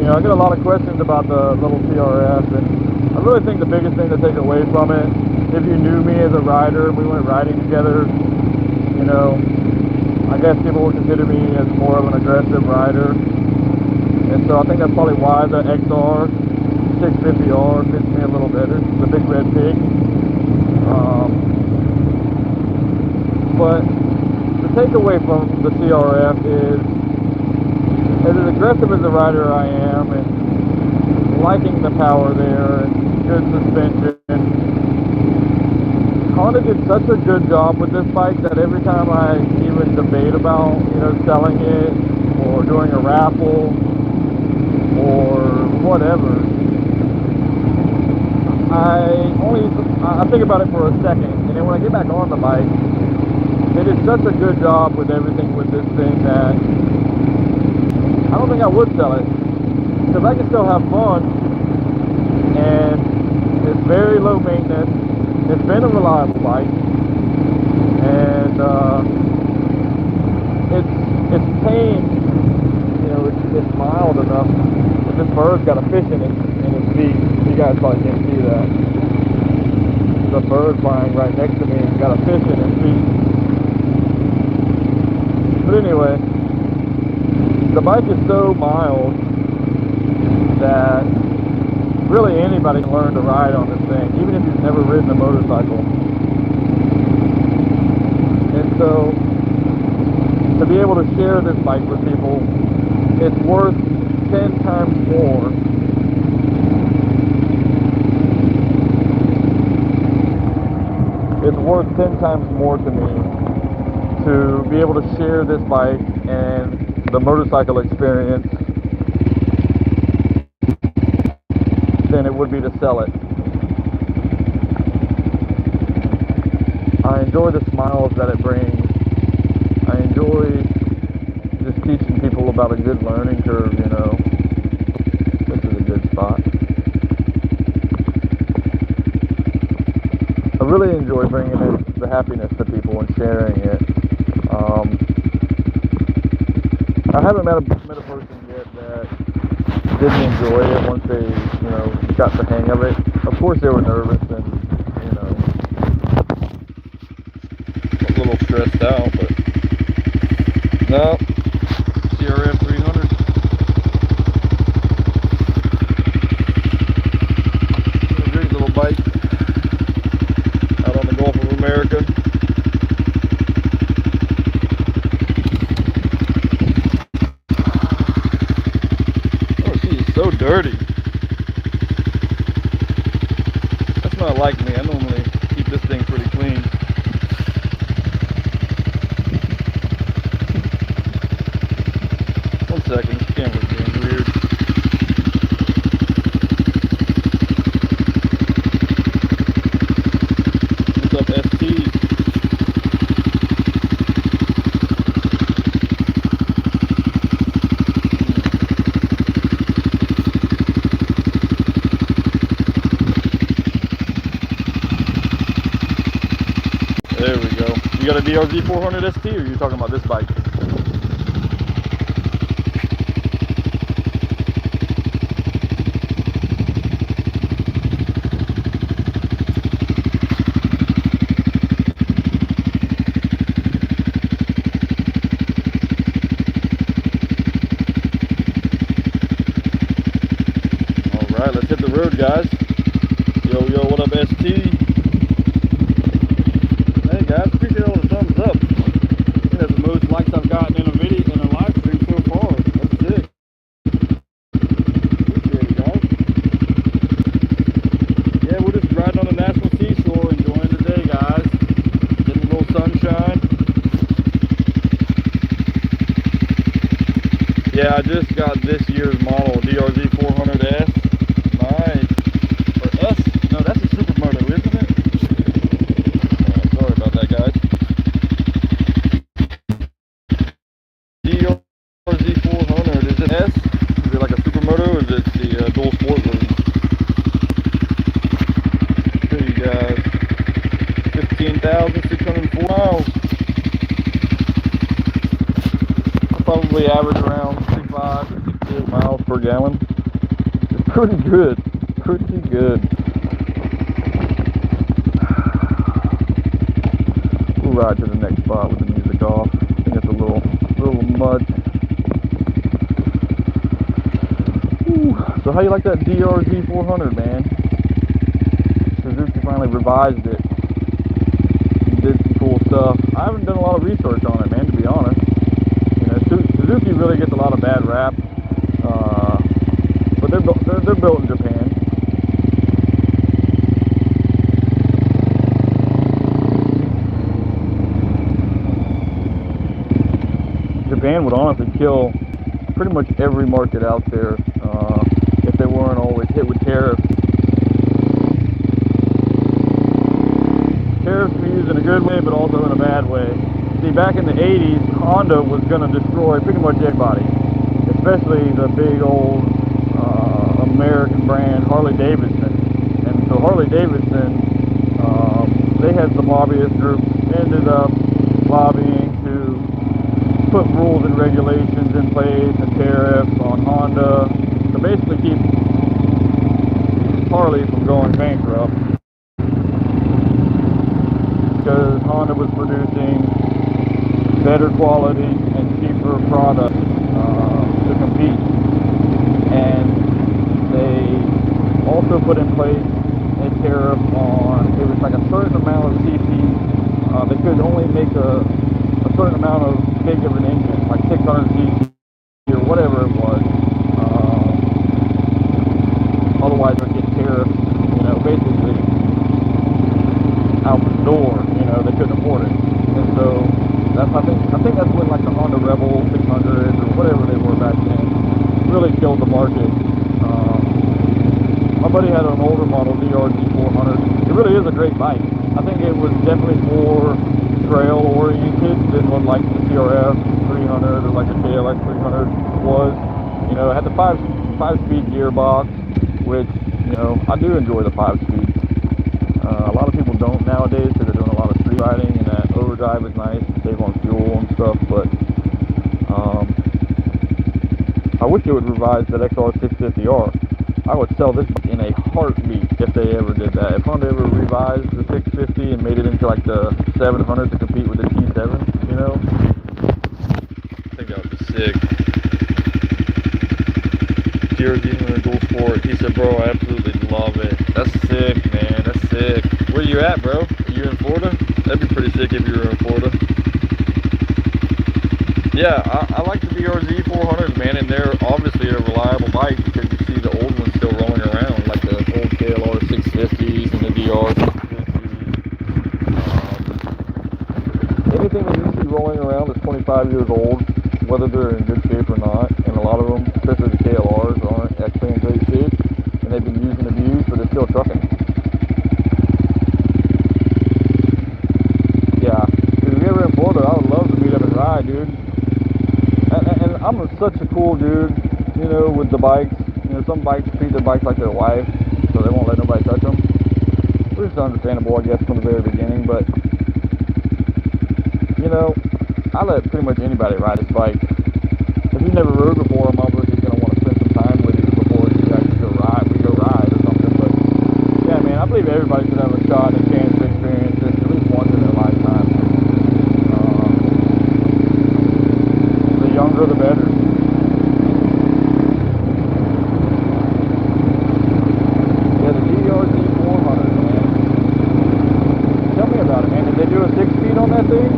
S2: I get a lot of questions about the little TRF, and I really think the biggest thing to take away from it, if you knew me as a rider, we went riding together, I guess people would consider me as more of an aggressive rider, and so I think that's probably why the XR 650R fits me a little better, the big red pig. But the takeaway from the TRF is, as aggressive as a rider I am, and liking the power there, and good suspension, Honda did such a good job with this bike that every time I even debate about, selling it, or doing a raffle, or whatever, I think about it for a second, and then when I get back on the bike, they did such a good job with everything with this thing that I don't think I would sell it, because I can still have fun, and it's very low maintenance. It's been a reliable bike, and it's tame. It's mild enough. But this bird's got a fish in his feet. You guys probably can't see that. There's a bird flying right next to me. He's got a fish in his feet. But anyway, the bike is so mild that really anybody can learn to ride on this thing, even if you've never ridden a motorcycle. And so, to be able to share this bike with people, it's worth 10 times more. It's worth 10 times more to me to be able to share this bike and the motorcycle experience than it would be to sell it. I enjoy the smiles that it brings. I enjoy just teaching people about a good learning curve, This is a good spot. I really enjoy bringing the happiness to people and sharing it. I haven't met a person yet that didn't enjoy it once they, got the hang of it. Of course they were nervous and, a little stressed out, but no, CRF 300. A great little bike out on the Gulf of America. Oh, she is so dirty. That's
S1: not like me. I normally keep this thing pretty clean. One second, this camera's being weird. What's up, ST? There we go. You got a DRZ 400 ST, or are you talking about this bike? Alright, let's hit the road, guys. Yo, what up, ST? Hey guys, appreciate all the thumbs up. I think that's the most likes I've gotten in a video, in a live stream so far. That's sick. Appreciate it, guys. Yeah, we're just riding on the National Seashore, enjoying the day, guys. Getting a little sunshine. Yeah, I just got this year's model, DRZ 400S. Nice. Or S? No, that's a Supermoto, isn't it? Sorry about that, guys. DRZ 400, is it S? Is it like a Supermoto, or is it the dual sport version? Show you guys. 15,604 miles. I probably average around 65 to 68 miles per gallon. It's pretty good. Pretty good. We'll ride to the next spot with the music off. I think it's a little mud. Ooh. So how you like that DRZ 400, man? Suzuki finally revised it. Did some cool stuff. I haven't done a lot of research on it, man, to be honest. You know, Suzuki really gets a lot of bad rap, but they're built in Japan. Japan would honestly kill pretty much every market out there if they weren't always hit with tariffs. Tariffs are used in a good way, but also in a bad way. See, back in the 80s, Honda was going to destroy pretty much everybody, especially the big old American brand Harley-Davidson. And so Harley-Davidson, they had some lobbyist groups, ended up lobbying to put rules and regulations in place and tariffs on Honda to basically keep Harley from going bankrupt, because Honda was producing better quality and cheaper products to compete. And they also put in place a tariff on, it was like a certain amount of cc. They could only make a certain amount of big of an engine, like 600 cc or whatever it was. Otherwise they'd get tariffed, you know, basically out the door. You know, they couldn't afford it. And so that's, I think that's when like the Honda Rebel 600s or whatever they were back then really killed the market. My buddy had an older model, DRZ 400. It really is a great bike. I think it was definitely more trail oriented than one like the CRF 300 or like the KLX 300 was. You know, it had the five-speed gearbox, which, you know, I do enjoy the 5-speed. A lot of people don't nowadays because they're doing a lot of street riding, and that overdrive is nice to save on fuel and stuff, but I wish they would revise that XR650R. I would sell this in a heartbeat if they ever did that. If Honda ever revised the 650 and made it into like the 700 to compete with the T7, you know? I think that would be sick. DRZ dual sport. He said, bro, I absolutely love it. That's sick, man. That's sick. Where you at, bro? Are you in Florida? That'd be pretty sick if you were in Florida. Yeah, I like the DRZ 400s, man, and they're obviously a reliable bike because you see the old ones still rolling around, like the old KLR 650s and the DR
S2: 25 years old, whether they're in good shape or not, and a lot of them, especially the KLRs, aren't actually in great shape, and they've been used and abused, but they're still trucking. Yeah, if you're ever in Florida, I would love to meet up and ride, dude. And I'm such a cool dude, you know, with the bikes. You know, some bikes treat their bikes like their wife, so they won't let nobody touch them. Which is understandable, I guess, from the very beginning, but, you know, I let pretty much anybody ride his bike. If you've never rode before, I'm obviously going to want to spend some time with you before you actually go ride or something, but, yeah, man, I believe everybody should have a shot and a chance to experience this at least once in their lifetime. The younger, the better. Yeah, the GRZ 400, man. Tell me about it, man. Did they do a 6-speed on that thing?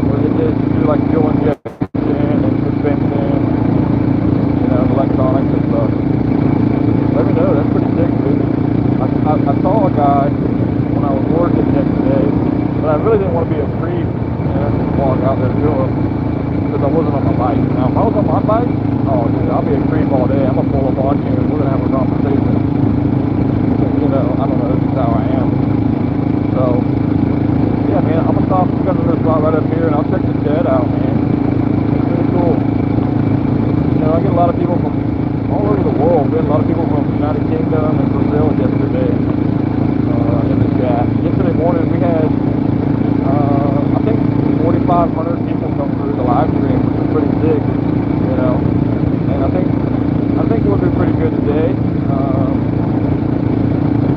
S2: Or did they just do like fuel injection and suspension, you know, electronics and stuff? Let me know. That's pretty sick, dude. I saw a guy when I was working yesterday, but I really didn't want to be a creep, you know, just walk out there to him because I wasn't on my bike. Now, if I was on my bike, oh, dude, I'll be a creep all day. I'm going to pull up on you and we're going to have a conversation. You know, I don't know. This is how I am. So, yeah, man, I'm going to stop. We got another spot right up here, and I'll check the shed out, man. It's really cool. You know, I get a lot of people from all over the world. We had a lot of people from the United Kingdom and Brazil yesterday in the chat. Yesterday morning, we had, I think, 4,500 people come through the live stream, which is pretty sick, you know. And I think we'll do pretty good today.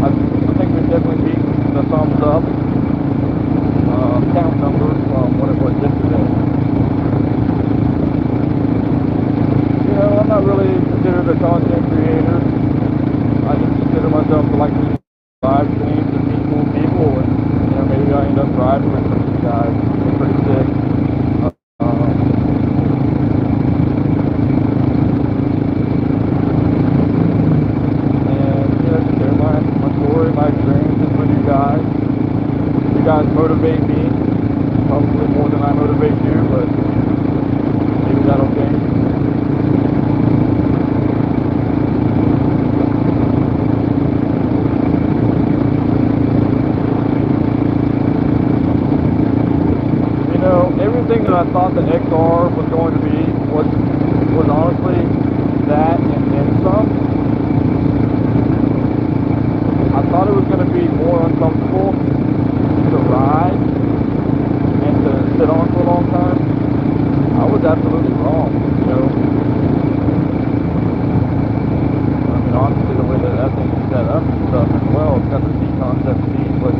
S2: I think we definitely beat the thumbs up count number from what it was yesterday. You know, I'm not really considered a content creator. I just consider myself to like to live streams and meet cool people, and you know, maybe I end up riding with some of these guys. It's pretty sick. And you know, just share my story, my experiences with you guys. You guys motivate me, probably more than I motivate you, but maybe that'll change. You know, everything that I thought the XR was going to be was honestly that and then some. I thought it was going to be more uncomfortable to ride and to sit on for a long time. I was absolutely wrong, you know. I mean, honestly, the way that thing is set up and stuff as well, it's got the seat concept seat, but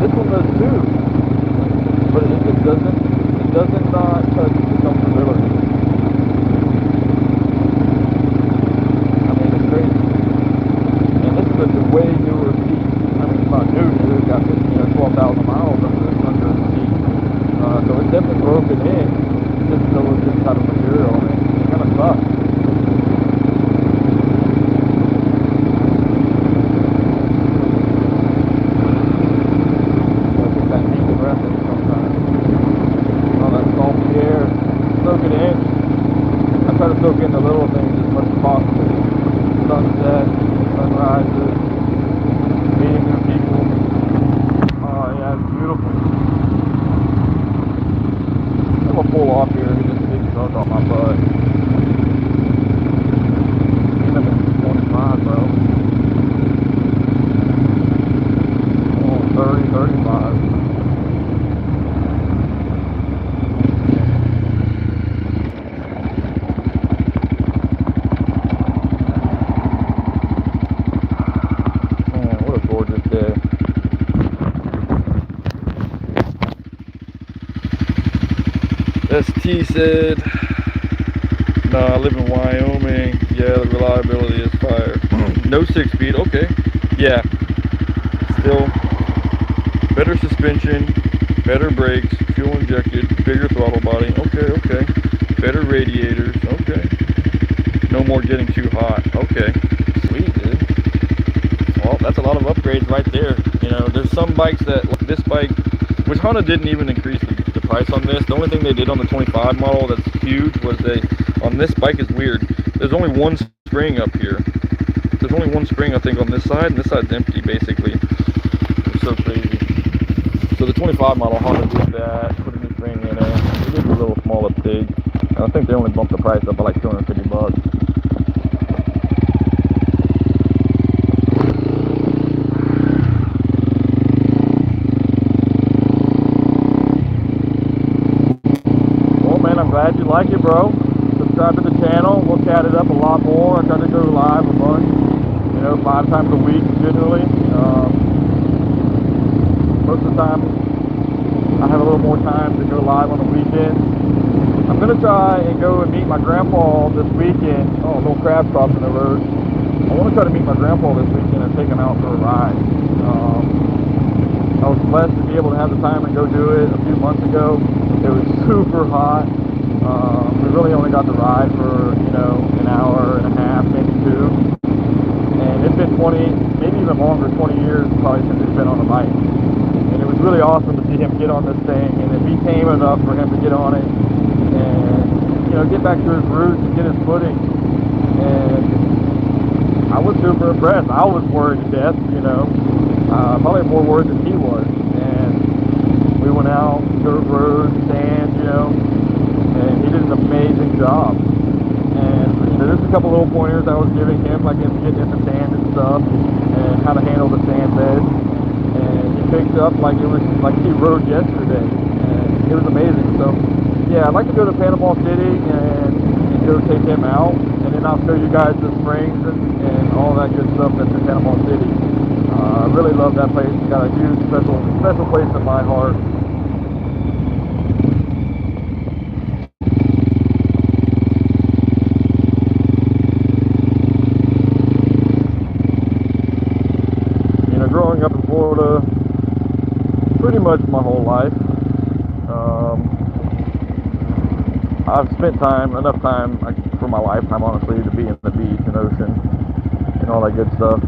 S2: this one does too. But it doesn't not touch the comfortability. I mean, it's crazy. And this is a way newer seat. I mean, it's not new. It's got, you know, 12,000 miles under the seat. So it's definitely broken in. Just so it's this type of material. I mean, it kind of sucks. I think that needs a breath in sometimes. All that salty air. Soak it in. I try to soak in the little things as much as possible. Sunset, sunrises, meeting new people. Oh yeah, it's beautiful. I'm gonna pull off here and just get stuck on my butt. Even if it's 25, bro. Oh, 30, 35. Man, what a gorgeous day.
S1: ST said, nah, I live in Wyoming. Yeah, the reliability is fire. No 6-speed, okay. Yeah, still better suspension, better brakes, fuel injected, bigger throttle body, okay. Better radiators, okay. No more getting too hot, okay. Sweet, dude. Well, that's a lot of upgrades right there. You know, there's some bikes that, like this bike, which Honda didn't even increase the price on this. The only thing they did on the 25 model that's huge was on this bike is weird. There's only one spring up here. There's only one spring, I think, on this side, and this side's empty, basically. It's so crazy. So the 25 model Honda did that, put a new spring in it. They did a little small update. And I think they only bumped the price up by like $250. I'm glad you like it, bro. Subscribe to the channel. We'll chat it up a lot more. I try to go live a bunch, 5 times a week generally. Most of the time, I have a little more time to go live on the weekends. I'm gonna try and go and meet my grandpa this weekend. Oh, a little crab crossing the road. I want to try to meet my grandpa this weekend and take him out for a ride. I was blessed to be able to have the time and go do it a few months ago. It was super hot. We really only got to ride for, an hour and a half, maybe 2. And it's been 20, maybe even longer, 20 years probably since he's been on a bike. And it was really awesome to see him get on this thing and then be tame enough for him to get on it and, get back to his roots and get his footing. And I was super impressed. I was worried to death, probably more worried than he was. And we went out, dirt roads, sand, and he did an amazing job. And there's a couple little pointers I was giving him, like him getting in the sand and stuff, and how to handle the sand bed. And he picked up like it was like he rode yesterday, and it was amazing. So yeah, I'd like to go to Panama City and go take him out, and then I'll show you guys the springs and all that good stuff that's in Panama City. I really love that place. It's got a huge special place in my heart. Growing up in Florida pretty much my whole life, I've spent enough time for my lifetime, honestly, to be in the beach and ocean and all that good stuff.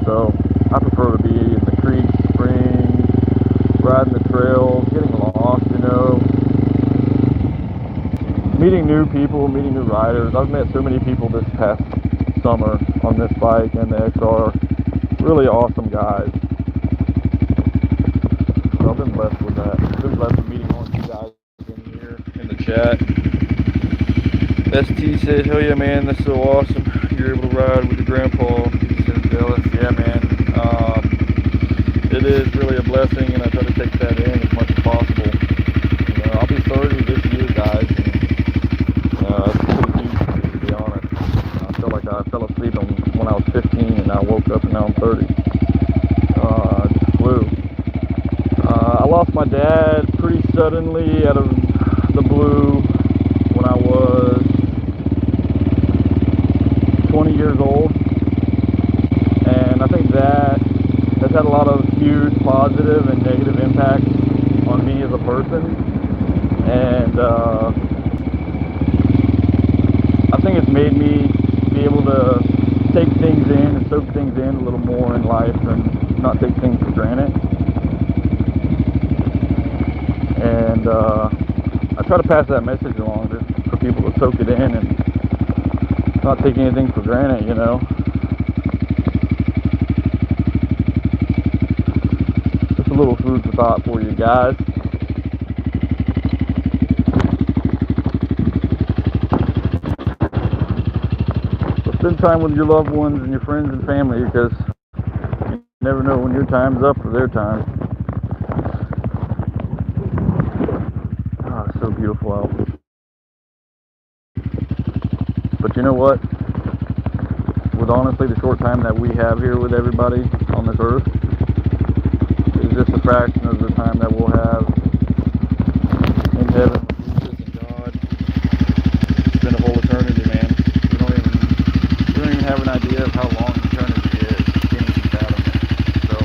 S1: So I prefer to be in the creeks, springs, riding the trails, getting lost, meeting new people, meeting new riders. I've met so many people this past summer on this bike and the XR. Really awesome guys. So I've been blessed with that. I've been blessed with meeting all of you guys in here in the chat. ST says, hell yeah, man, that's so awesome. You're able to ride with your grandpa. He's so jealous. Yeah, man. It is really a blessing, and I try to take that in as much as possible. I'll be 30 this year, guys. And, it's pretty huge for me, to be honest. I feel like I fell asleep when I was 15, and I woke up and now I'm 30. I just flew. I lost my dad pretty suddenly out of the blue when I was 20 years old, and I think that has had a lot of huge positive and negative impacts on me as a person, and I think it's made me be able to take things in and soak things in a little more in life and not take things for granted. And I try to pass that message along for people to soak it in and not take anything for granted, Just a little food for thought for you guys. Spend time with your loved ones and your friends and family, because you never know when your time's up or their time. Oh, it's so beautiful out. But you know what? With honestly the short time that we have here with everybody on this earth, is just a fraction of the time that we'll have in heaven with Jesus and God. It's been a whole eternity, man. We don't even have an idea of how long eternity is. Can't even fathom it. So,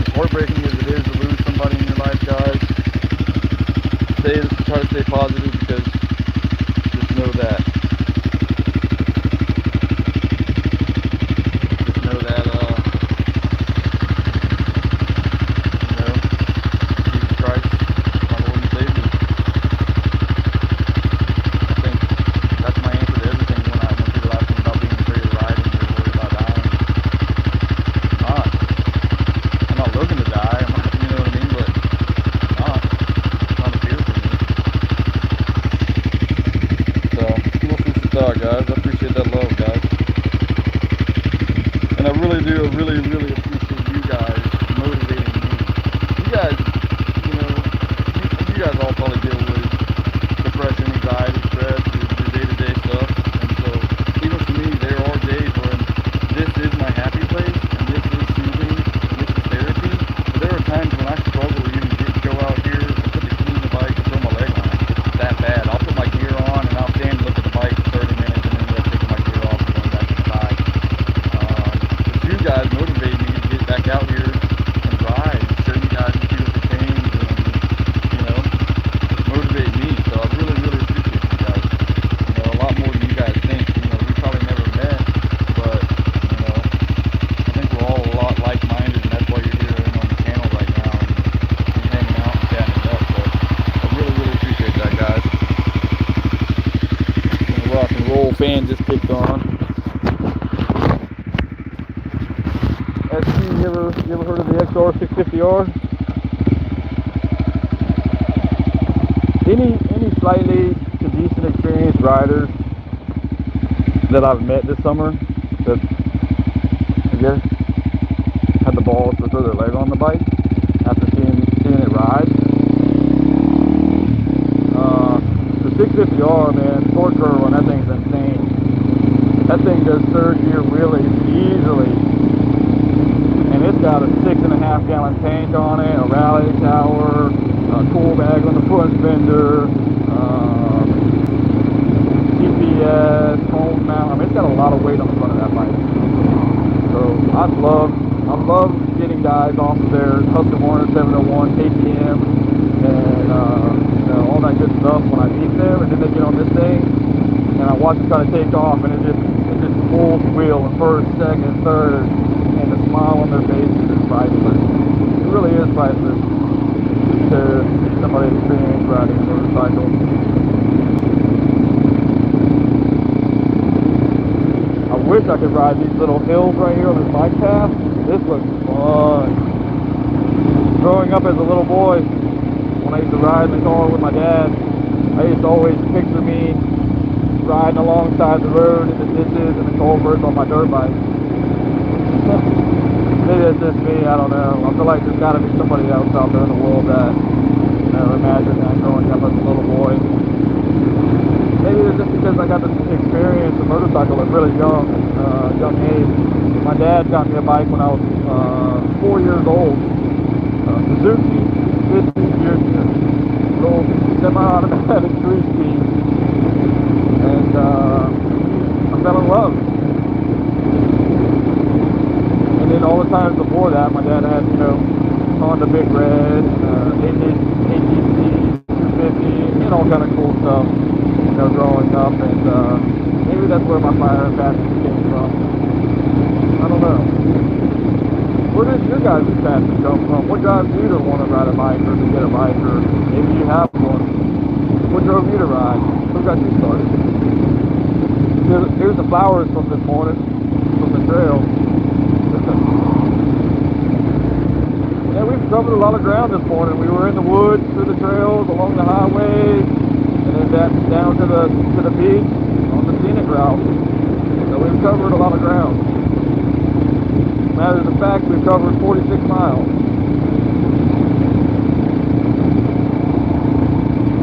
S1: as heartbreaking as it is to lose somebody in your life, guys, try to stay positive, because just know that Jesus Christ, my Lord and Savior,
S2: do really, really appreciate you guys motivating me. You guys, you guys all probably deal with depression, anxiety, stress, your day-to-day stuff. And so, even for me, there are days when this is my happy place, and this is soothing, and this is therapy. But there are times when I struggle to even go out here and put the key in the bike and throw my leg on it. It's that bad. I'll put my gear on and I'll stand and look at the bike for 30 minutes and then end up taking my gear off and going back inside. But you guys motivate me to get back out here and ride and show you guys the beautiful things and, just motivate me. So I really, really appreciate you guys. A lot more than you guys think. We probably never met, but, I think we're all a lot like-minded, and that's why you're here on the channel right now and hanging out and chatting it up. So I really, really appreciate that, guys. The rock and roll fan just kicked on. SC, you ever heard of the XR 650R? Any slightly to decent experienced riders that I've met this summer that I guess had the balls to throw their leg on the bike after seeing it ride. The 650R, man, torque curve on that thing's insane. That thing does third gear really easily. And it's got a 6.5 gallon tank on it, a rally tower, a tool bag on the front fender, GPS, home mount. I mean, it's got a lot of weight on the front of that bike. So I love getting guys off of their Husky Warner 701 KTM and all that good stuff when I meet them, and then they get on this thing and I watch them try to take off, and it just pulls the wheel in first, second, third, and the smile on their faces is priceless. It really is priceless to see somebody experience riding a motorcycle. I wish I could ride these little hills right here on this bike path. This looks fun. Growing up as a little boy, when I used to ride in the car with my dad, I used to always picture me riding alongside the road in the ditches and the culverts on my dirt bike. Maybe it's just me, I don't know. I feel like there's got to be somebody else out there in the world that imagined that growing up as a little boy. Maybe it's just because I got to experience a motorcycle at really young age. My dad got me a bike when I was 4 years old. Suzuki 50 Junior, little semi-automatic 3-speed, and I fell in love. And then all the times before that, my dad had, Honda Big Red, ATC 250, and all kind of cool stuff, growing up. And maybe that's where my fire and passion came from. I don't know. Where does your guys' passion come from? What drives you to want to ride a bike or to get a bike, or maybe you have one? What drove you to ride? Who got you started? Here's the flowers from this morning, from the trail. Yeah, we've covered a lot of ground this morning. We were in the woods, through the trails, along the highway, and then down to the beach on the scenic route. So we've covered a lot of ground. Matter of fact, we've covered 46 miles.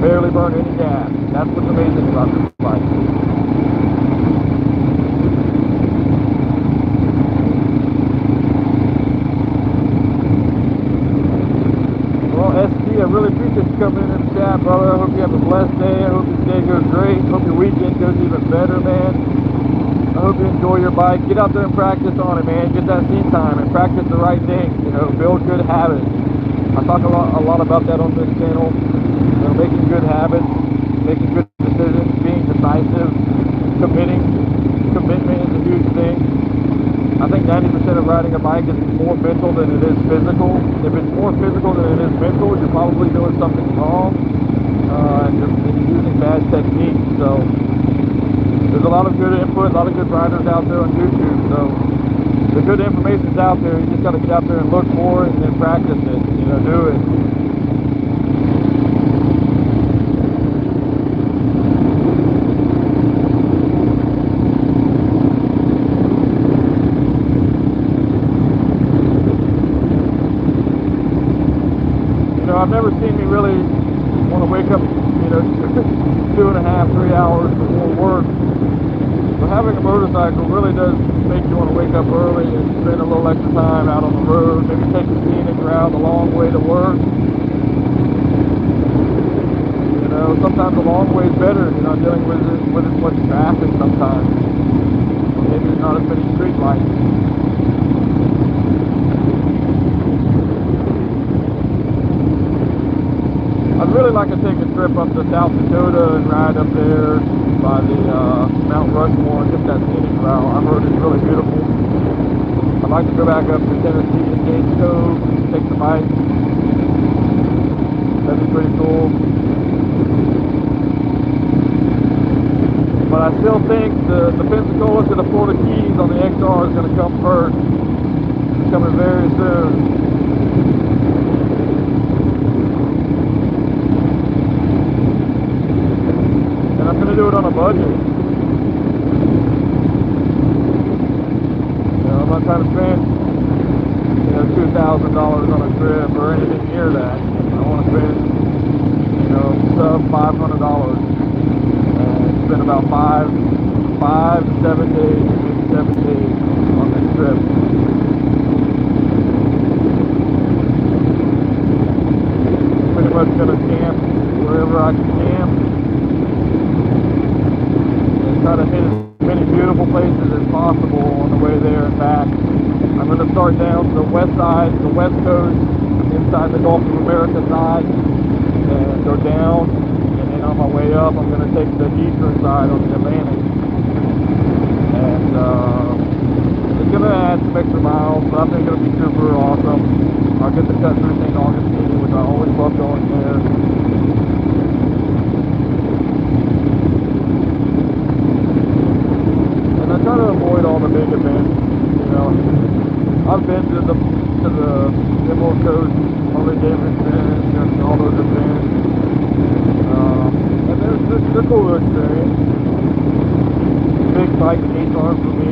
S2: Barely burned any gas. That's what's amazing about this bike. Well, SD, I really appreciate you coming in the chat, brother. I hope you have a blessed day. I hope your day goes great. I hope your weekend goes even better, man. I hope you enjoy your bike. Get out there and practice on it, man. Get that seat time and practice the right things. Build good habits. I talk a lot about that on this channel. Making good habits, making good decisions, being decisive, committing. Commitment is a huge thing. I think 90% of riding a bike is more mental than it is physical. If it's more physical than it is mental, you're probably doing something wrong, and you're using bad techniques. So there's a lot of good input, a lot of good riders out there on YouTube. So the good information's out there. You just got to get out there and look for it and then practice it. Do it. made me really want to wake up, 2.5, 3 hours before work. But having a motorcycle really does make you want to wake up early and spend a little extra time out on the road, maybe take the scenic route a long way to work. Sometimes a long way is better. You're not dealing with as much traffic sometimes. Or maybe there's not as many street lights. I'd really like to take a trip up to South Dakota and ride up there by the Mount Rushmore and get that scenic route. I've heard it's really beautiful. I'd like to go back up to Tennessee and Gage Cove, take the bike. That'd be pretty cool. But I still think the Pensacola to the Florida Keys on the XR is going to come first. It's coming very soon. And I'm going to do it on a budget. I'm not trying to spend, $2,000 on a trip or anything near that. I want to spend, sub $500. Spend about 5 to 7 days, maybe 7 days on this trip. Pretty much gonna camp wherever I can camp and try to hit as many beautiful places as possible on the way there and back. I'm gonna start down the west side, the west coast, inside the Gulf of America side, and go down. On my way up, I'm going to take the eastern side on the Atlantic, and it's going to add some extra miles, but I think it'll be super awesome. I'll get to cut through St. Augustine, which I always love going there. And I try to avoid all the big events. I've been to the Emerald Coast, Harley Davidson, and all those events. And they're cool experience. Big bike skates aren't for me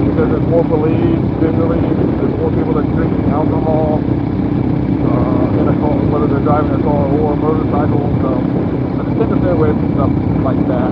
S2: because there's more police visually, there's more people that drink alcohol in a car, whether they're driving a car or a motorcycle. So I just tend to stay away from stuff like that.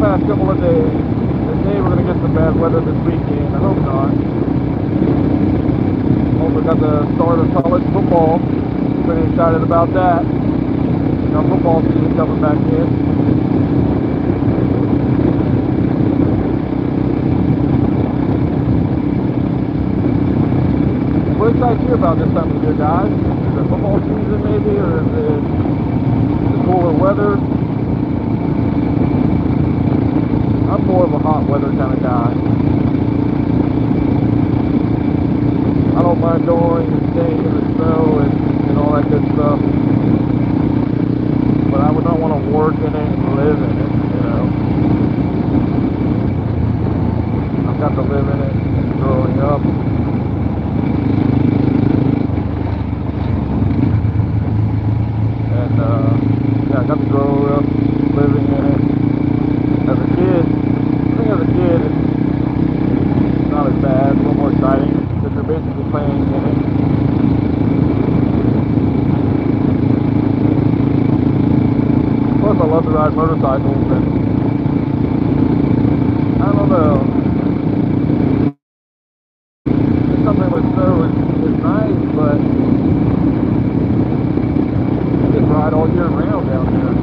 S2: Past couple of days. Today we're going to get some bad weather this weekend. I hope not. Also got the start of college football. Pretty excited about that. Football season coming back in. What excites you about this time of year, guys? Is it football season maybe, or is it the cooler weather? I'm more of a hot weather kind of guy. I don't mind going and staying in the snow and all that good stuff. But I would not want to work in it and live in it, I've got to live in it growing up. And, I got to grow up living in it. As a kid, it's not as bad, a little more exciting, because you're basically playing in it. Plus, I love to ride motorcycles, and I don't know, something with snow is nice, but you can ride all year round down here.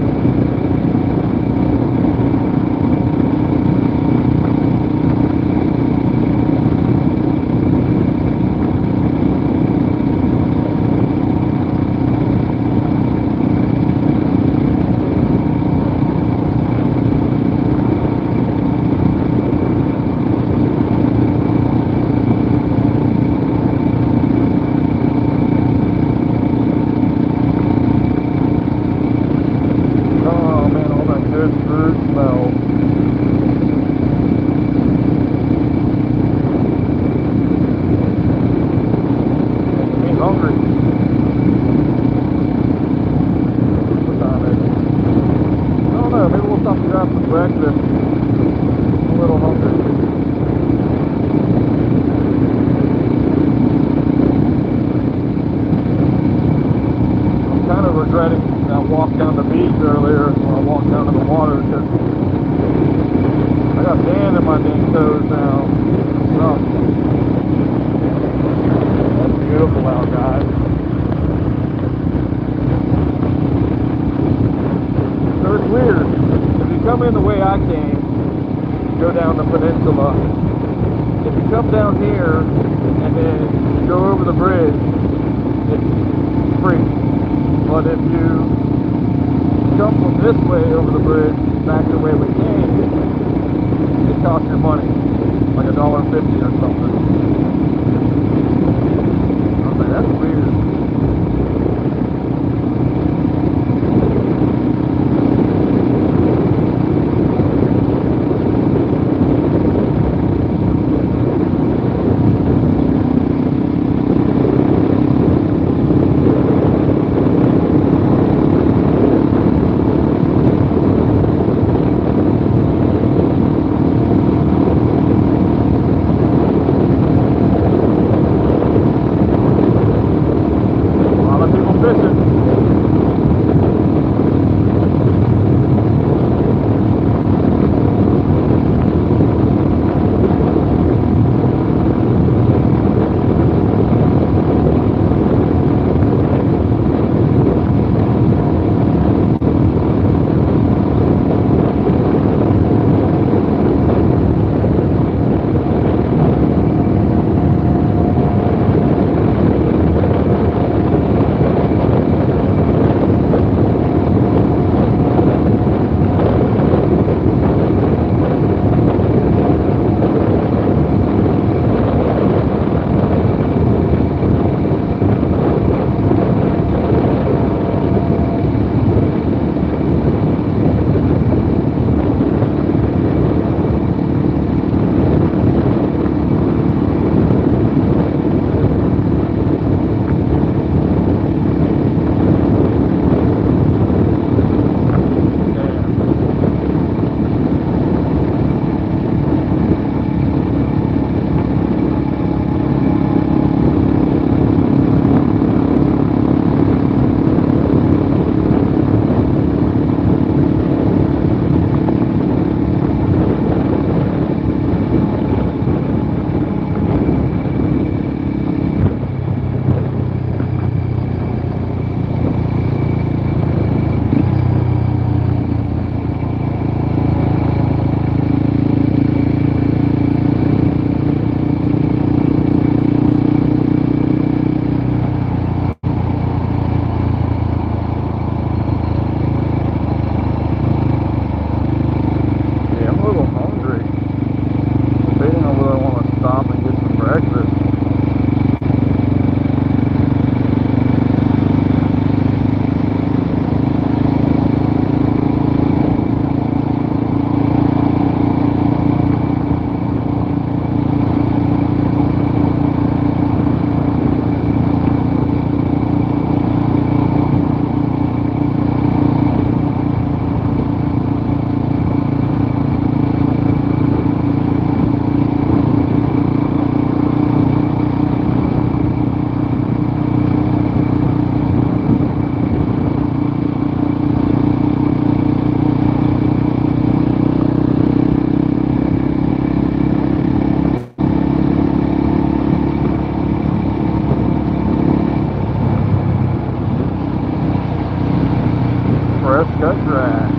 S2: breakfast. I'm a little hungry. Kind of regretting that walk down the beach earlier when I walked down to the water because I got sand in my dang toes now. So, that's beautiful out, guys. So it's weird. If you come in the way I came, go down the peninsula. If you come down here and then go over the bridge, it's free. But if you come from this way over the bridge back the way we came, it costs you money, like $1.50 or something. I was like, that's weird. Prescott Drive.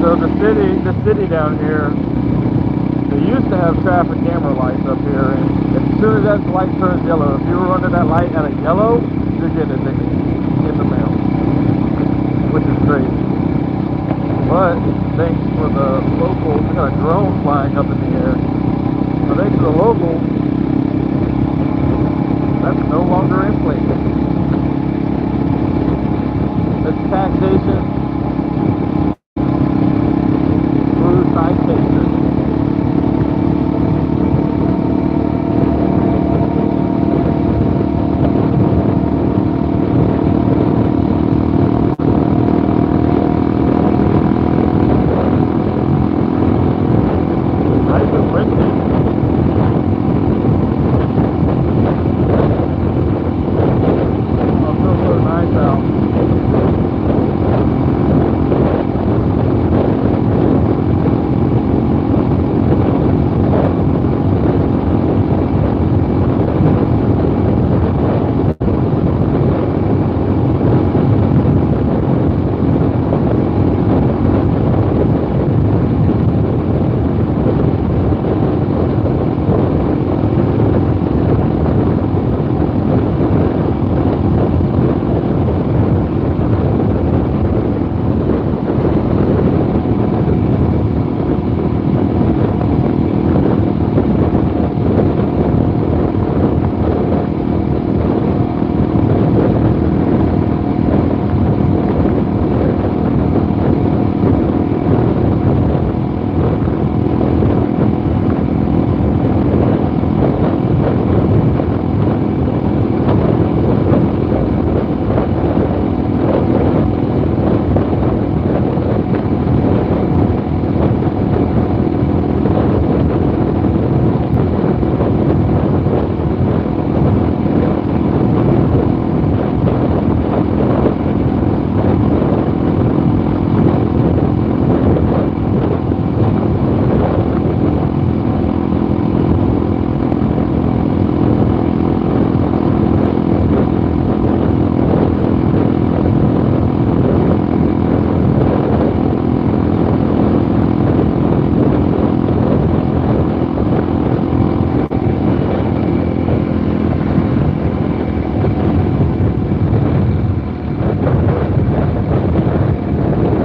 S2: So the city down here, they used to have traffic camera lights up here, and as soon as that light turns yellow, if you were running that light at a yellow, you're getting a ticket in the mail, which is crazy. But thanks for the locals, we got a drone flying up in the air. But thanks to the locals, that's no longer in place. It's taxation through citation. Nice and windy. Oh, it feels so nice out.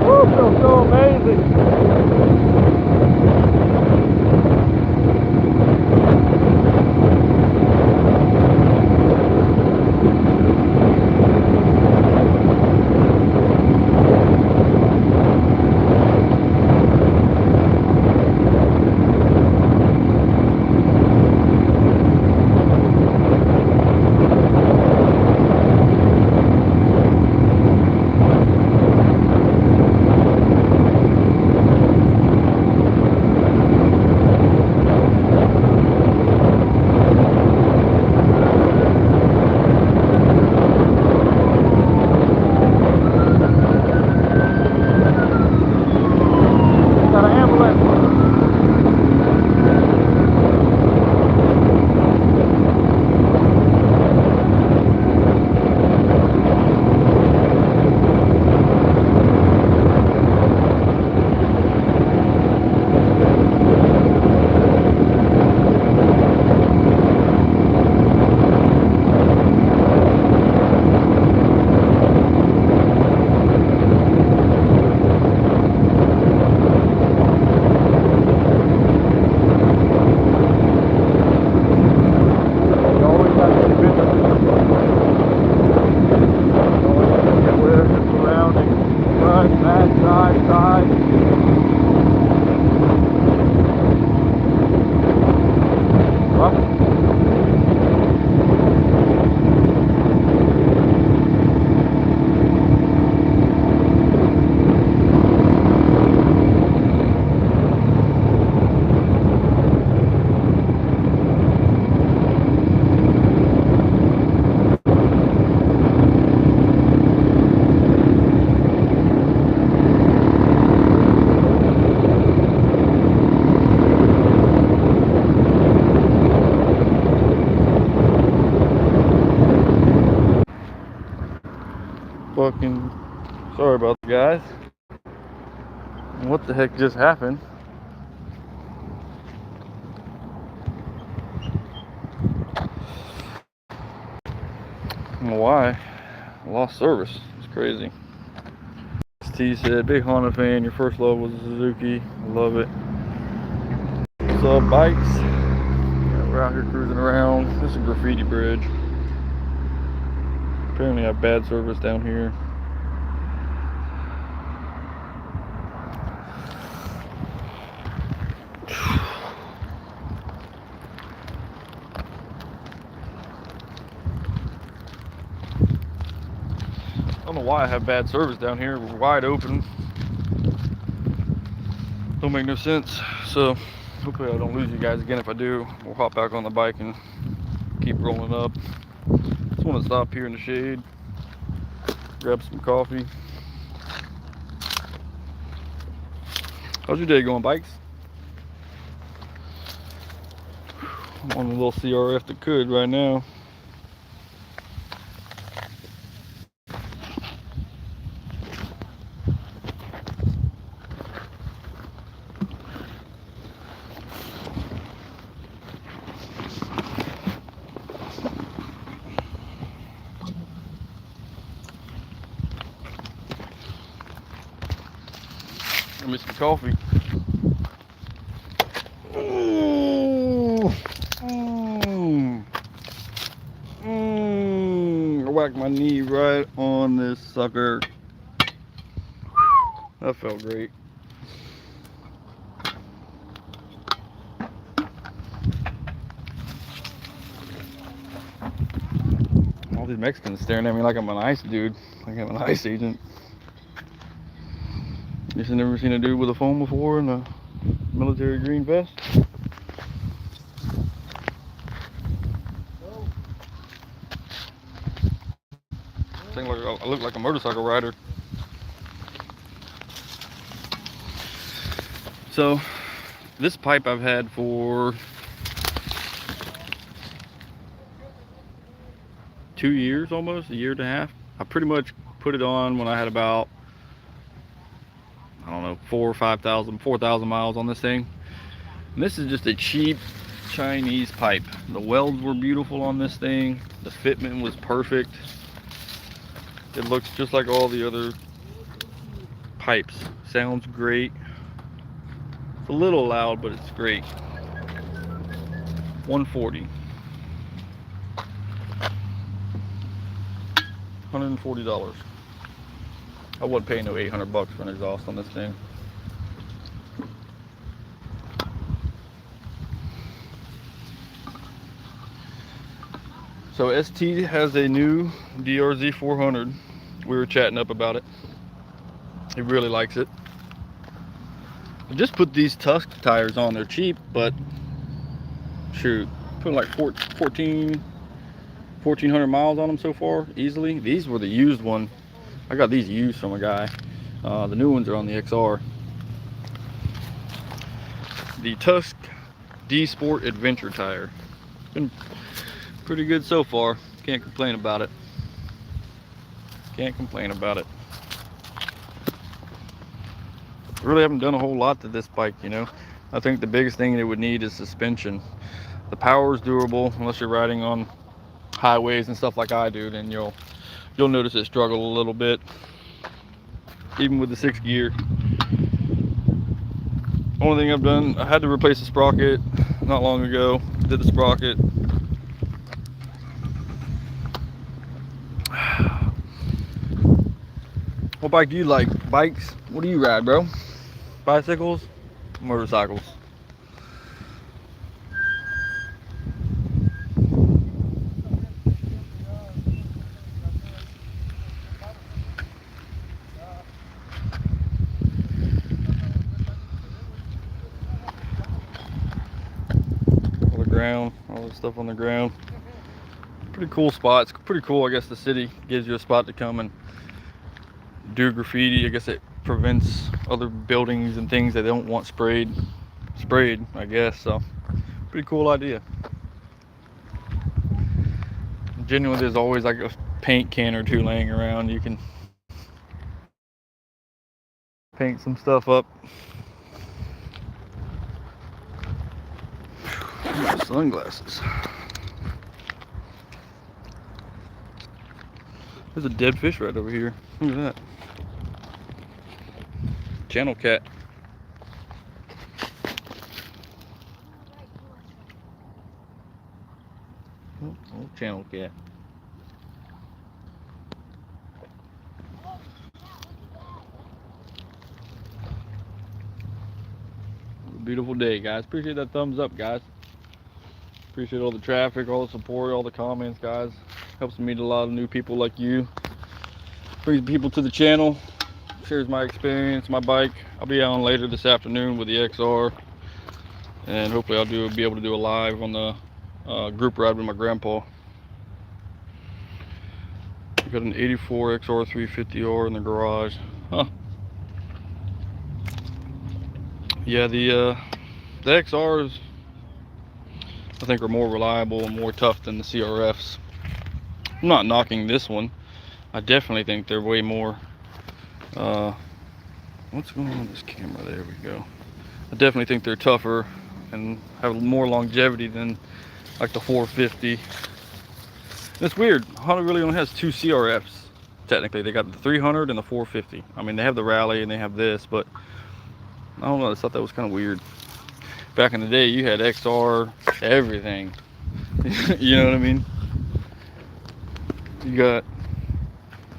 S2: Woo, feels so amazing. Got an ambulance. You always have to be vigilant. You always have to be aware of your surroundings. Front, back, side.
S1: Fucking sorry about that, guys. What the heck just happened? I don't know why. I lost service. It's crazy. This T said, big Honda fan. Your first love was a Suzuki. I love it. What's up, bikes? Yeah, we're out here cruising around. This is a graffiti bridge. Apparently, I have bad service down here. I don't know why I have bad service down here. We're wide open. Don't make no sense. So hopefully I don't lose you guys again. If I do, we'll hop back on the bike and keep rolling up. Just want to stop here in the shade, grab some coffee. How's your day going, bikes? I'm on a little CRF that could right now. Give me some coffee. I whacked my knee right on this sucker. That felt great. All these Mexicans staring at me like I'm an ICE dude, like I'm an ICE agent. You never seen a dude with a phone before in a military green vest? I look like a motorcycle rider. So, this pipe I've had for 2 years almost, a year and a half. I pretty much put it on when I had about, I don't know, 4,000 miles on this thing. And this is just a cheap Chinese pipe. The welds were beautiful on this thing. The fitment was perfect. It looks just like all the other pipes. Sounds great. It's a little loud, but it's great. $140. $140. I wouldn't pay no $800 for an exhaust on this thing. So ST has a new DRZ 400. We were chatting up about it. He really likes it. I just put these Tusk tires on. They're cheap, but shoot, put like 1,400 miles on them so far, easily. These were the used one. I got these used from a guy. The new ones are on the XR. The Tusk D Sport Adventure tire. Been pretty good so far. Can't complain about it. Can't complain about it. Really haven't done a whole lot to this bike, you know. I think the biggest thing it would need is suspension. The power is durable unless you're riding on highways and stuff like I do, then you'll notice it struggle a little bit, even with the 6th gear. Only thing I've done, I had to replace the sprocket not long ago. Did the sprocket. What bike do you like? Bikes? What do you ride, bro? Bicycles? Motorcycles? All the ground, all the stuff on the ground. Pretty cool spot. It's pretty cool. I guess the city gives you a spot to come and do graffiti. I guess it prevents other buildings and things that they don't want sprayed, I guess. So pretty cool idea. Genuinely, there's always like a paint can or two laying around. You can paint some stuff up. Sunglasses. There's a dead fish right over here. Look at that. Channel cat. Oh, channel cat. Beautiful day, guys. Appreciate that thumbs up, guys. Appreciate all the traffic, all the support, all the comments, guys. Helps me meet a lot of new people like you. Brings people to the channel. Shares my experience, my bike. I'll be on later this afternoon with the XR, and hopefully I'll be able to do a live on the group ride with my grandpa. We got an 84 XR 350R in the garage. Huh. Yeah, the XRs I think are more reliable and more tough than the CRFs. I'm not knocking this one. I definitely think they're way more what's going on with this camera? There we go. I definitely think they're tougher and have more longevity than like the 450. It's weird. Honda really only has two CRFs. Technically, they got the 300 and the 450. I mean, they have the Rally and they have this, but I don't know. I thought that was kind of weird. Back in the day, you had XR everything. You know what I mean? You got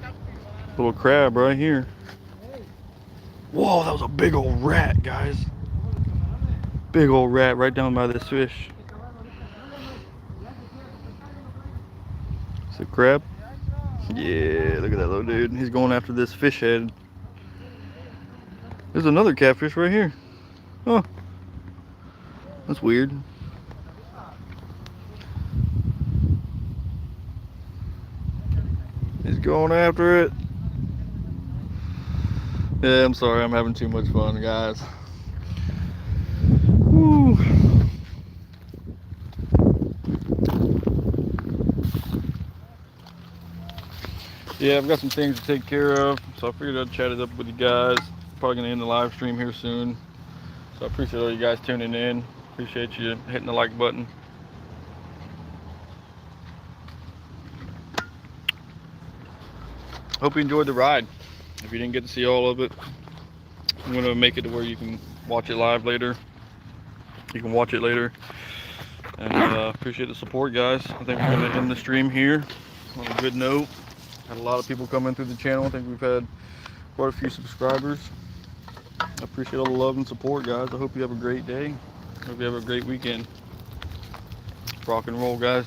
S1: a little crab right here. Whoa, that was a big old rat, guys. Big old rat right down by this fish. It's a crab. Yeah, look at that little dude. He's going after this fish head. There's another catfish right here. Oh, that's weird. He's going after it. Yeah, I'm sorry, I'm having too much fun, guys. Woo. Yeah, I've got some things to take care of, so I figured I'd chat it up with you guys. Probably gonna end the live stream here soon. So I appreciate all you guys tuning in. Appreciate you hitting the like button. Hope you enjoyed the ride. If you didn't get to see all of it, I'm gonna make it to where you can watch it live later. You can watch it later. And appreciate the support, guys. I think we're gonna end the stream here on a good note. Had a lot of people coming through the channel. I think we've had quite a few subscribers. I appreciate all the love and support, guys. I hope you have a great day. Hope you have a great weekend. Rock and roll, guys.